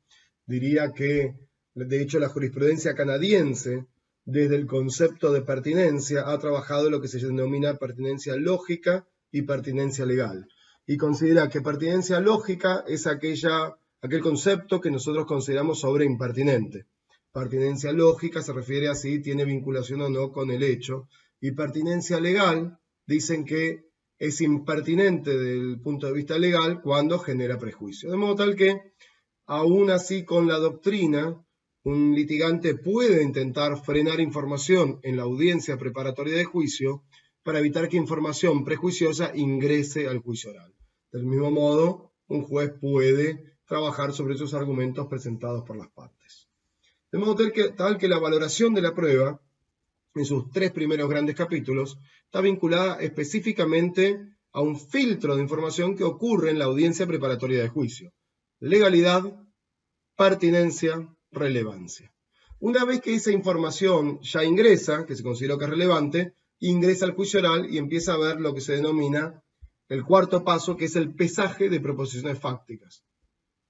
Diría que, de hecho, la jurisprudencia canadiense, desde el concepto de pertinencia, ha trabajado lo que se denomina pertinencia lógica y pertinencia legal. Y considera que pertinencia lógica es aquel concepto que nosotros consideramos sobreimpertinente. Pertinencia lógica se refiere a si tiene vinculación o no con el hecho. Y pertinencia legal dicen que es impertinente desde el punto de vista legal cuando genera prejuicio. De modo tal que, aún así, con la doctrina, un litigante puede intentar frenar información en la audiencia preparatoria de juicio para evitar que información prejuiciosa ingrese al juicio oral. Del mismo modo, un juez puede trabajar sobre esos argumentos presentados por las partes. De modo tal que la valoración de la prueba, en sus 3 primeros grandes capítulos, está vinculada específicamente a un filtro de información que ocurre en la audiencia preparatoria de juicio: legalidad, pertinencia, relevancia. Una vez que esa información ya ingresa, que se consideró que es relevante, ingresa al juicio oral y empieza a ver lo que se denomina el cuarto paso, que es el pesaje de proposiciones fácticas.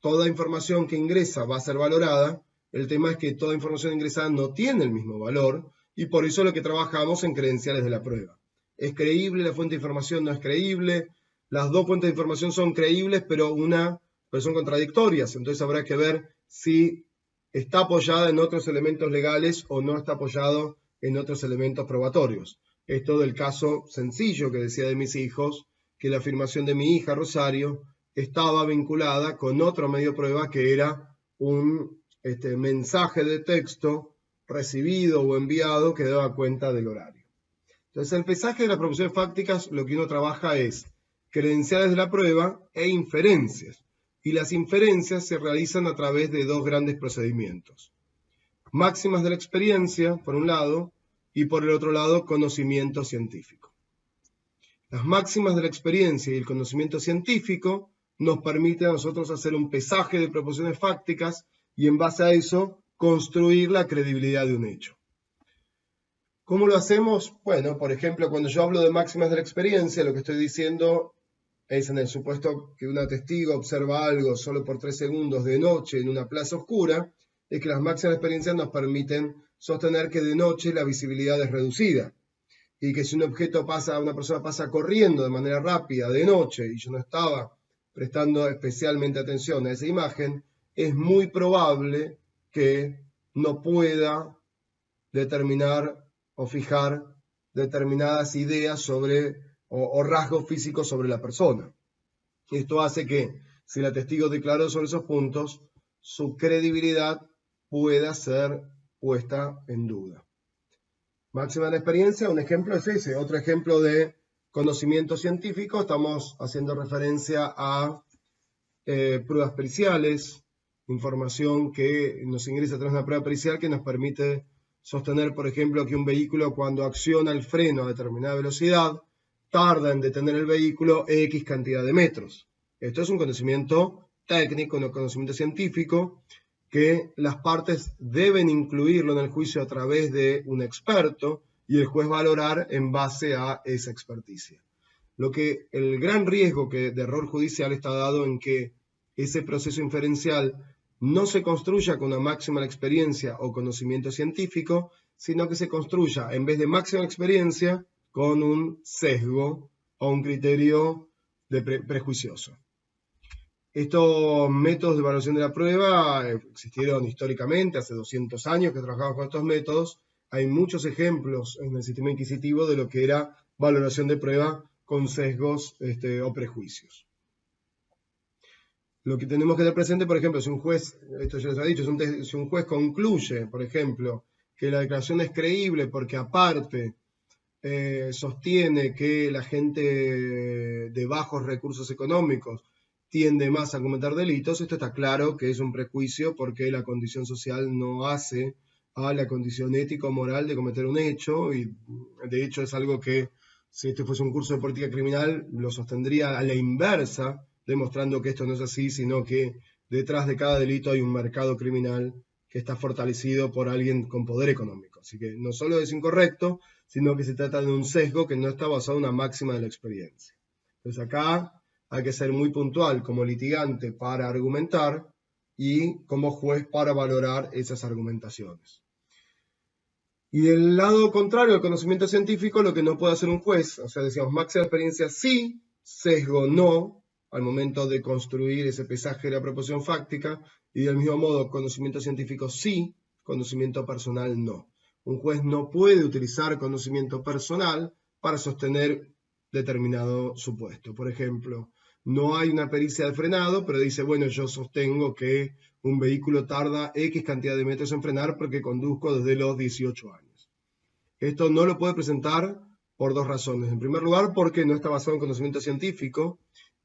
Toda información que ingresa va a ser valorada. El tema es que toda información ingresada no tiene el mismo valor y por eso lo que trabajamos en credenciales de la prueba. ¿Es creíble la fuente de información? ¿No es creíble? Las dos fuentes de información son creíbles, pero son contradictorias. Entonces habrá que ver si está apoyada en otros elementos legales o no está apoyado en otros elementos probatorios. Esto del caso sencillo que decía de mis hijos, que la afirmación de mi hija Rosario estaba vinculada con otro medio de prueba que era un mensaje de texto recibido o enviado que daba cuenta del horario. Entonces, el pesaje de las proposiciones fácticas, lo que uno trabaja es credenciales de la prueba e inferencias. Y las inferencias se realizan a través de 2 grandes procedimientos: máximas de la experiencia, por un lado, y por el otro lado, conocimiento científico. Las máximas de la experiencia y el conocimiento científico nos permiten a nosotros hacer un pesaje de proposiciones fácticas y en base a eso construir la credibilidad de un hecho. ¿Cómo lo hacemos? Bueno, por ejemplo, cuando yo hablo de máximas de la experiencia, lo que estoy diciendo es, en el supuesto que una testigo observa algo solo por 3 segundos de noche en una plaza oscura, es que las máximas de experiencia nos permiten sostener que de noche la visibilidad es reducida. y que si un objeto pasa, una persona pasa corriendo de manera rápida de noche y yo no estaba prestando especialmente atención a esa imagen, es muy probable que no pueda determinar o fijar determinadas ideas sobre o rasgos físicos sobre la persona. Esto hace que, si la testigo declaró sobre esos puntos, su credibilidad pueda ser puesta en duda. Máxima de la experiencia, un ejemplo es ese. Otro ejemplo de conocimiento científico, estamos haciendo referencia a pruebas periciales, información que nos ingresa a través de una prueba pericial que nos permite sostener, por ejemplo, que un vehículo cuando acciona el freno a determinada velocidad, tarda en detener el vehículo X cantidad de metros. Esto es un conocimiento técnico, un conocimiento científico, que las partes deben incluirlo en el juicio a través de un experto y el juez valorar en base a esa experticia. El gran riesgo de error judicial está dado en que ese proceso inferencial no se construya con una máxima experiencia o conocimiento científico, sino que se construya, en vez de máxima experiencia, con un sesgo o un criterio prejuicioso. Estos métodos de evaluación de la prueba existieron históricamente, hace 200 años que trabajamos con estos métodos. Hay muchos ejemplos en el sistema inquisitivo de lo que era valoración de prueba con sesgos o prejuicios. Lo que tenemos que tener presente, por ejemplo, si un juez, esto ya les he dicho, si un juez concluye, por ejemplo, que la declaración es creíble porque aparte sostiene que la gente de bajos recursos económicos tiende más a cometer delitos, esto está claro que es un prejuicio porque la condición social no hace a la condición ético-moral de cometer un hecho, y de hecho es algo que, si este fuese un curso de política criminal, lo sostendría a la inversa, demostrando que esto no es así, sino que detrás de cada delito hay un mercado criminal que está fortalecido por alguien con poder económico. Así que no solo es incorrecto, sino que se trata de un sesgo que no está basado en una máxima de la experiencia. Entonces acá hay que ser muy puntual como litigante para argumentar y como juez para valorar esas argumentaciones. Y del lado contrario al conocimiento científico, lo que no puede hacer un juez, o sea, decíamos máxima experiencia sí, sesgo no, al momento de construir ese pesaje de la proposición fáctica, y del mismo modo conocimiento científico sí, conocimiento personal no. Un juez no puede utilizar conocimiento personal para sostener determinado supuesto. Por ejemplo, no hay una pericia de frenado, pero dice, bueno, yo sostengo que un vehículo tarda X cantidad de metros en frenar porque conduzco desde los 18 años. Esto no lo puede presentar por dos razones. En primer lugar, porque no está basado en conocimiento científico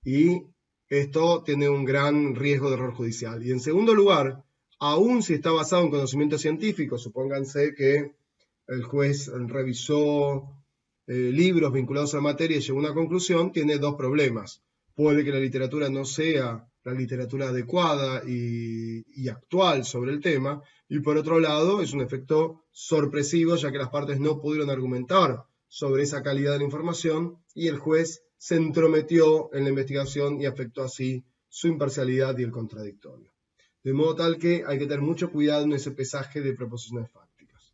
y esto tiene un gran riesgo de error judicial. Y en segundo lugar, aun si está basado en conocimiento científico, supónganse que el juez revisó libros vinculados a la materia y llegó a una conclusión, tiene dos problemas. Puede que la literatura no sea la literatura adecuada y actual sobre el tema, y por otro lado es un efecto sorpresivo, ya que las partes no pudieron argumentar sobre esa calidad de la información y el juez se entrometió en la investigación y afectó así su imparcialidad y el contradictorio. De modo tal que hay que tener mucho cuidado en ese pesaje de proposiciones fácticas.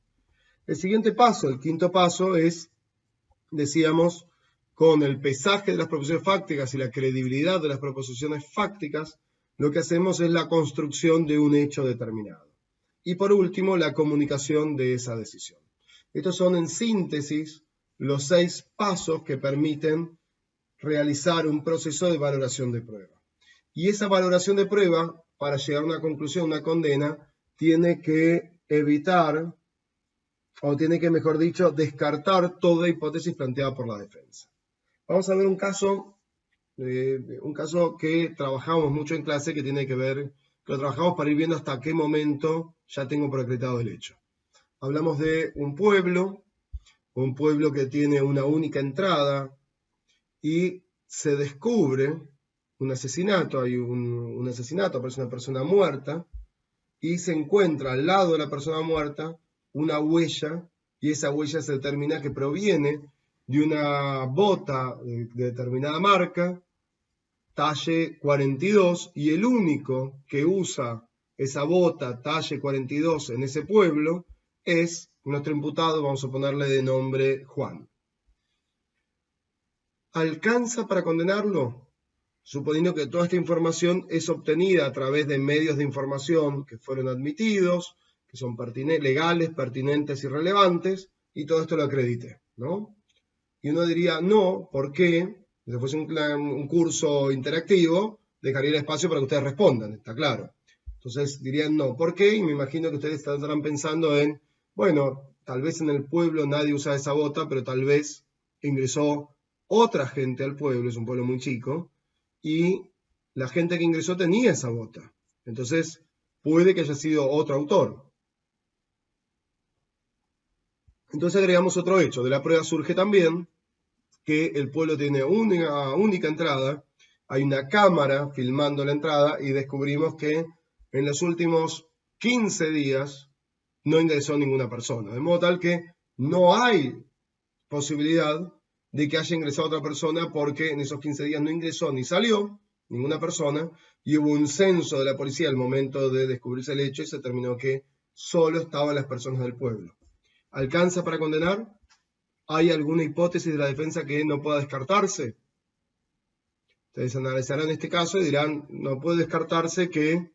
El siguiente paso, el quinto paso, es, decíamos, con el pesaje de las proposiciones fácticas y la credibilidad de las proposiciones fácticas, lo que hacemos es la construcción de un hecho determinado. Y por último, la comunicación de esa decisión. Estos son, en síntesis, los 6 pasos que permiten realizar un proceso de valoración de prueba. Y esa valoración de prueba, para llegar a una conclusión, una condena, tiene que evitar, o tiene que, mejor dicho, descartar toda hipótesis planteada por la defensa. Vamos a ver un caso que trabajamos mucho en clase, que tiene que ver, que lo trabajamos para ir viendo hasta qué momento ya tengo procretado el hecho. Hablamos de un pueblo que tiene una única entrada y se descubre un asesinato, hay un asesinato, aparece una persona muerta y se encuentra al lado de la persona muerta una huella y esa huella se determina que proviene de una bota de determinada marca, talle 42, y el único que usa esa bota talle 42 en ese pueblo es nuestro imputado, vamos a ponerle de nombre Juan. ¿Alcanza para condenarlo? Suponiendo que toda esta información es obtenida a través de medios de información que fueron admitidos, que son legales, pertinentes y relevantes, y todo esto lo acredite, ¿no? Y uno diría, no, ¿por qué? Si fuese un curso interactivo, dejaría el espacio para que ustedes respondan, está claro. Entonces dirían, no, ¿por qué? Y me imagino que ustedes estarán pensando en, bueno, tal vez en el pueblo nadie usa esa bota, pero tal vez ingresó otra gente al pueblo, es un pueblo muy chico, y la gente que ingresó tenía esa bota. Entonces, puede que haya sido otro autor. Entonces agregamos otro hecho. De la prueba surge también que el pueblo tiene una única entrada, hay una cámara filmando la entrada y descubrimos que en los últimos 15 días no ingresó ninguna persona. De modo tal que no hay posibilidad de que haya ingresado otra persona porque en esos 15 días no ingresó ni salió ninguna persona y hubo un censo de la policía al momento de descubrirse el hecho y se determinó que solo estaban las personas del pueblo. ¿Alcanza para condenar? ¿Hay alguna hipótesis de la defensa que no pueda descartarse? Ustedes analizarán este caso y dirán, no puede descartarse que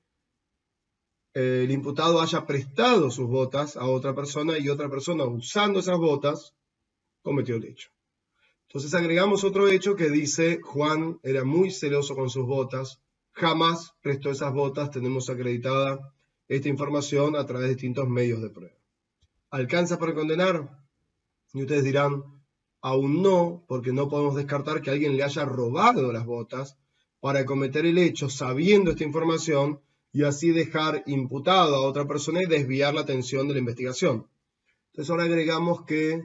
el imputado haya prestado sus botas a otra persona y otra persona usando esas botas cometió el hecho. Entonces agregamos otro hecho que dice, Juan era muy celoso con sus botas, jamás prestó esas botas, tenemos acreditada esta información a través de distintos medios de prueba. ¿Alcanza para condenar? Y ustedes dirán, aún no, porque no podemos descartar que alguien le haya robado las botas para cometer el hecho sabiendo esta información y así dejar imputado a otra persona y desviar la atención de la investigación. Entonces ahora agregamos que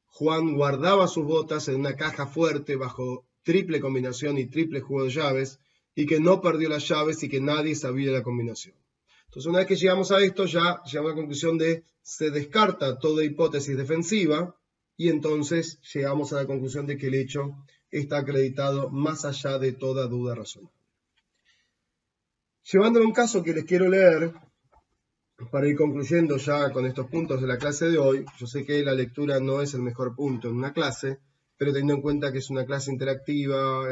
Juan guardaba sus botas en una caja fuerte bajo triple combinación y triple juego de llaves y que no perdió las llaves y que nadie sabía la combinación. Entonces una vez que llegamos a esto ya llegamos a la conclusión de se descarta toda hipótesis defensiva y entonces llegamos a la conclusión de que el hecho está acreditado más allá de toda duda razonable. Llevándolo a un caso que les quiero leer, para ir concluyendo ya con estos puntos de la clase de hoy, yo sé que la lectura no es el mejor punto en una clase, pero teniendo en cuenta que es una clase interactiva,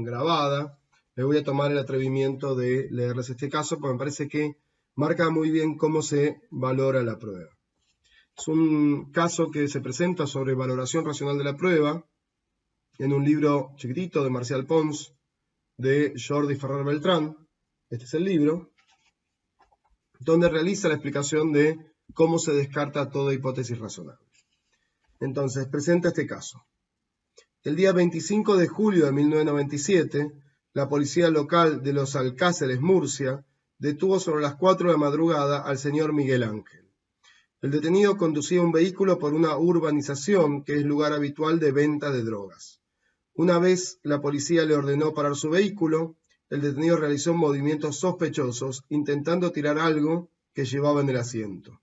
grabada, me voy a tomar el atrevimiento de leerles este caso, porque me parece que marca muy bien cómo se valora la prueba. Es un caso que se presenta sobre valoración racional de la prueba en un libro chiquitito de Marcial Pons, de Jordi Ferrer Beltrán. Este es el libro, donde realiza la explicación de cómo se descarta toda hipótesis razonable. Entonces, presenta este caso. El día 25 de julio de 1997, la policía local de Los Alcáceres, Murcia, detuvo sobre las 4 de la madrugada al señor Miguel Ángel. El detenido conducía un vehículo por una urbanización que es lugar habitual de venta de drogas. Una vez la policía le ordenó parar su vehículo, el detenido realizó movimientos sospechosos, intentando tirar algo que llevaba en el asiento.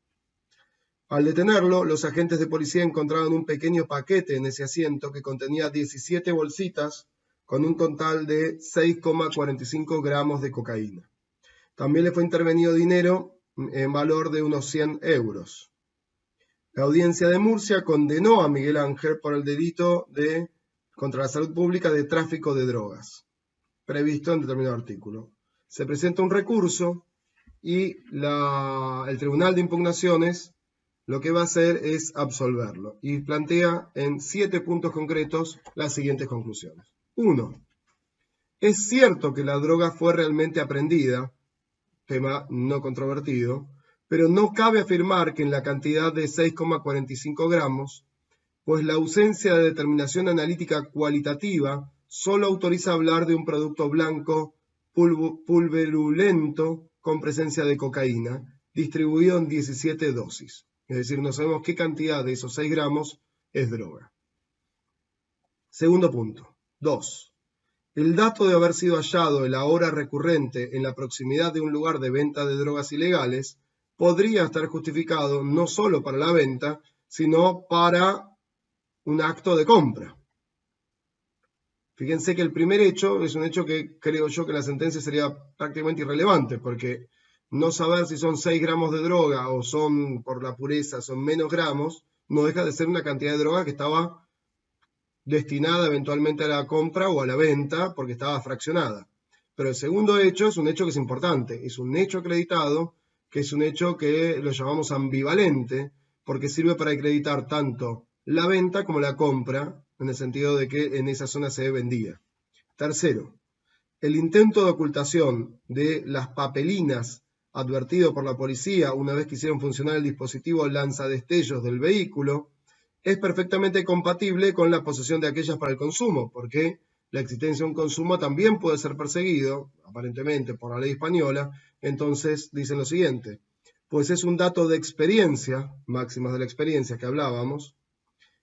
Al detenerlo, los agentes de policía encontraron un pequeño paquete en ese asiento que contenía 17 bolsitas con un total de 6,45 gramos de cocaína. También le fue intervenido dinero en valor de unos 100 euros. La audiencia de Murcia condenó a Miguel Ángel por el delito contra la salud pública de tráfico de drogas, previsto en determinado artículo. Se presenta un recurso y el Tribunal de Impugnaciones lo que va a hacer es absolverlo y plantea en 7 puntos concretos las siguientes conclusiones. 1. Es cierto que la droga fue realmente aprehendida, tema no controvertido, pero no cabe afirmar que en la cantidad de 6,45 gramos, pues la ausencia de determinación analítica cualitativa solo autoriza hablar de un producto blanco pulverulento con presencia de cocaína, distribuido en 17 dosis. Es decir, no sabemos qué cantidad de esos 6 gramos es droga. Segundo punto. 2. El dato de haber sido hallado en la hora recurrente en la proximidad de un lugar de venta de drogas ilegales podría estar justificado no solo para la venta, sino para un acto de compra. Fíjense que el primer hecho es un hecho que creo yo que la sentencia sería prácticamente irrelevante, porque no saber si son 6 gramos de droga o son, por la pureza, son menos gramos, no deja de ser una cantidad de droga que estaba destinada eventualmente a la compra o a la venta porque estaba fraccionada. Pero el segundo hecho es un hecho que es importante, es un hecho acreditado, que es un hecho que lo llamamos ambivalente, porque sirve para acreditar tanto la venta como la compra, en el sentido de que en esa zona se vendía. Tercero, el intento de ocultación de las papelinas advertido por la policía una vez que hicieron funcionar el dispositivo lanzadestellos del vehículo es perfectamente compatible con la posesión de aquellas para el consumo, porque la existencia de un consumo también puede ser perseguido, aparentemente por la ley española. Entonces dicen lo siguiente, pues es un dato de experiencia, máximas de la experiencia que hablábamos,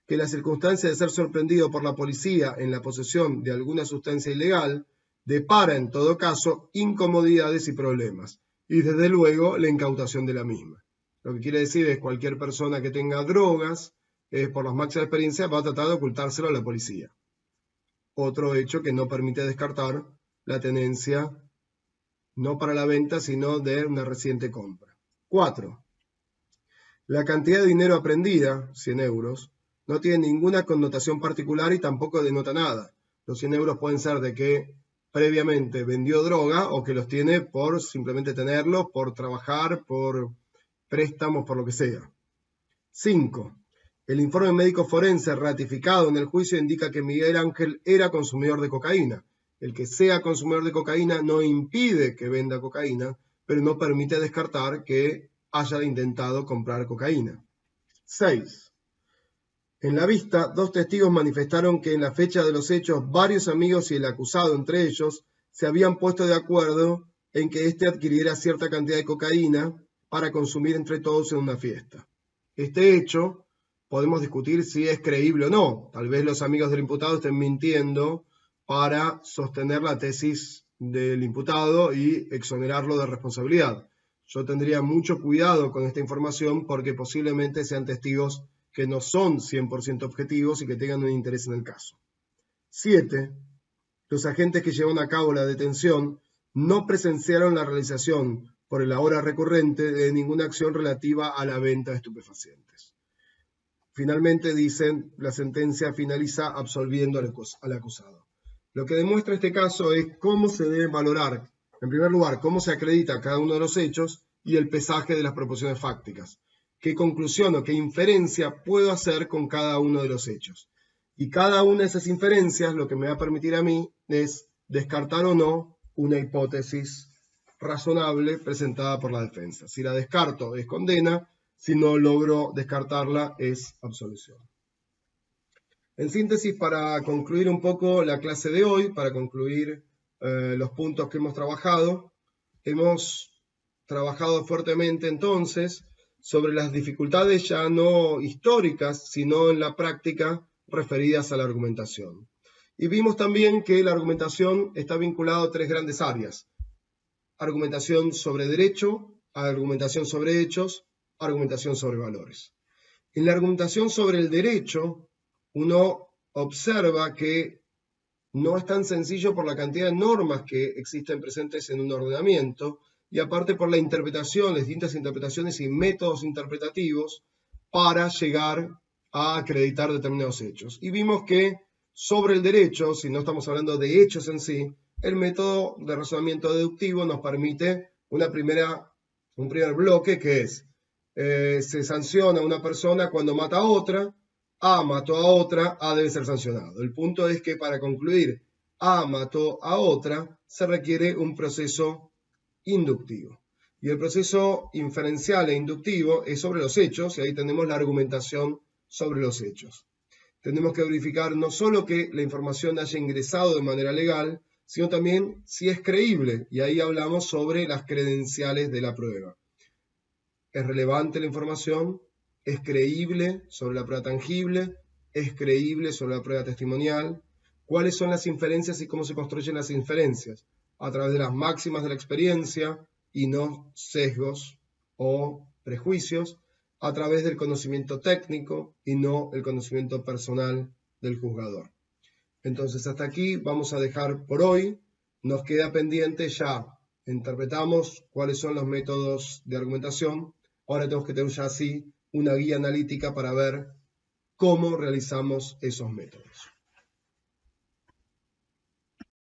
que la circunstancia de ser sorprendido por la policía en la posesión de alguna sustancia ilegal depara en todo caso incomodidades y problemas, y desde luego la incautación de la misma. Lo que quiere decir es cualquier persona que tenga drogas, por las máximas experiencias, va a tratar de ocultárselo a la policía. Otro hecho que no permite descartar la tenencia no para la venta, sino de una reciente compra. 4. La cantidad de dinero aprehendida, 100 euros, no tiene ninguna connotación particular y tampoco denota nada. Los 100 euros pueden ser de que previamente vendió droga o que los tiene por simplemente tenerlos, por trabajar, por préstamos, por lo que sea. 5. El informe médico forense ratificado en el juicio indica que Miguel Ángel era consumidor de cocaína. El que sea consumidor de cocaína no impide que venda cocaína, pero no permite descartar que haya intentado comprar cocaína. 6. En la vista, 2 testigos manifestaron que en la fecha de los hechos varios amigos y el acusado entre ellos se habían puesto de acuerdo en que éste adquiriera cierta cantidad de cocaína para consumir entre todos en una fiesta. Este hecho podemos discutir si es creíble o no. Tal vez los amigos del imputado estén mintiendo para sostener la tesis del imputado y exonerarlo de responsabilidad. Yo tendría mucho cuidado con esta información porque posiblemente sean testigos que no son 100% objetivos y que tengan un interés en el caso. 7. Los agentes que llevaron a cabo la detención no presenciaron la realización por el ahora recurrente de ninguna acción relativa a la venta de estupefacientes. Finalmente dicen, la sentencia finaliza absolviendo al acusado. Lo que demuestra este caso es cómo se debe valorar, en primer lugar, cómo se acredita cada uno de los hechos y el pesaje de las proposiciones fácticas. Qué conclusión o qué inferencia puedo hacer con cada uno de los hechos. Y cada una de esas inferencias lo que me va a permitir a mí es descartar o no una hipótesis razonable presentada por la defensa. Si la descarto es condena, si no logro descartarla es absolución. En síntesis, para concluir un poco la clase de hoy, para concluir los puntos que hemos trabajado fuertemente entonces sobre las dificultades ya no históricas, sino en la práctica referidas a la argumentación. Y vimos también que la argumentación está vinculada a 3 grandes áreas. Argumentación sobre derecho, argumentación sobre hechos, argumentación sobre valores. En la argumentación sobre el derecho, uno observa que no es tan sencillo por la cantidad de normas que existen presentes en un ordenamiento y aparte por la interpretación, las distintas interpretaciones y métodos interpretativos para llegar a acreditar determinados hechos. Y vimos que sobre el derecho, si no estamos hablando de hechos en sí, el método de razonamiento deductivo nos permite un primer bloque que es se sanciona a una persona cuando mata a otra, A mató a otra, A debe ser sancionado. El punto es que para concluir A mató a otra, se requiere un proceso inductivo. Y el proceso inferencial e inductivo es sobre los hechos, y ahí tenemos la argumentación sobre los hechos. Tenemos que verificar no solo que la información haya ingresado de manera legal, sino también si es creíble, y ahí hablamos sobre las credenciales de la prueba. ¿Es relevante la información? ¿Es creíble sobre la prueba tangible? ¿Es creíble sobre la prueba testimonial? ¿Cuáles son las inferencias y cómo se construyen las inferencias? A través de las máximas de la experiencia y no sesgos o prejuicios, a través del conocimiento técnico y no el conocimiento personal del juzgador. Entonces hasta aquí vamos a dejar por hoy. Nos queda pendiente ya. Interpretamos cuáles son los métodos de argumentación. Ahora tenemos que tener ya así una guía analítica para ver cómo realizamos esos métodos.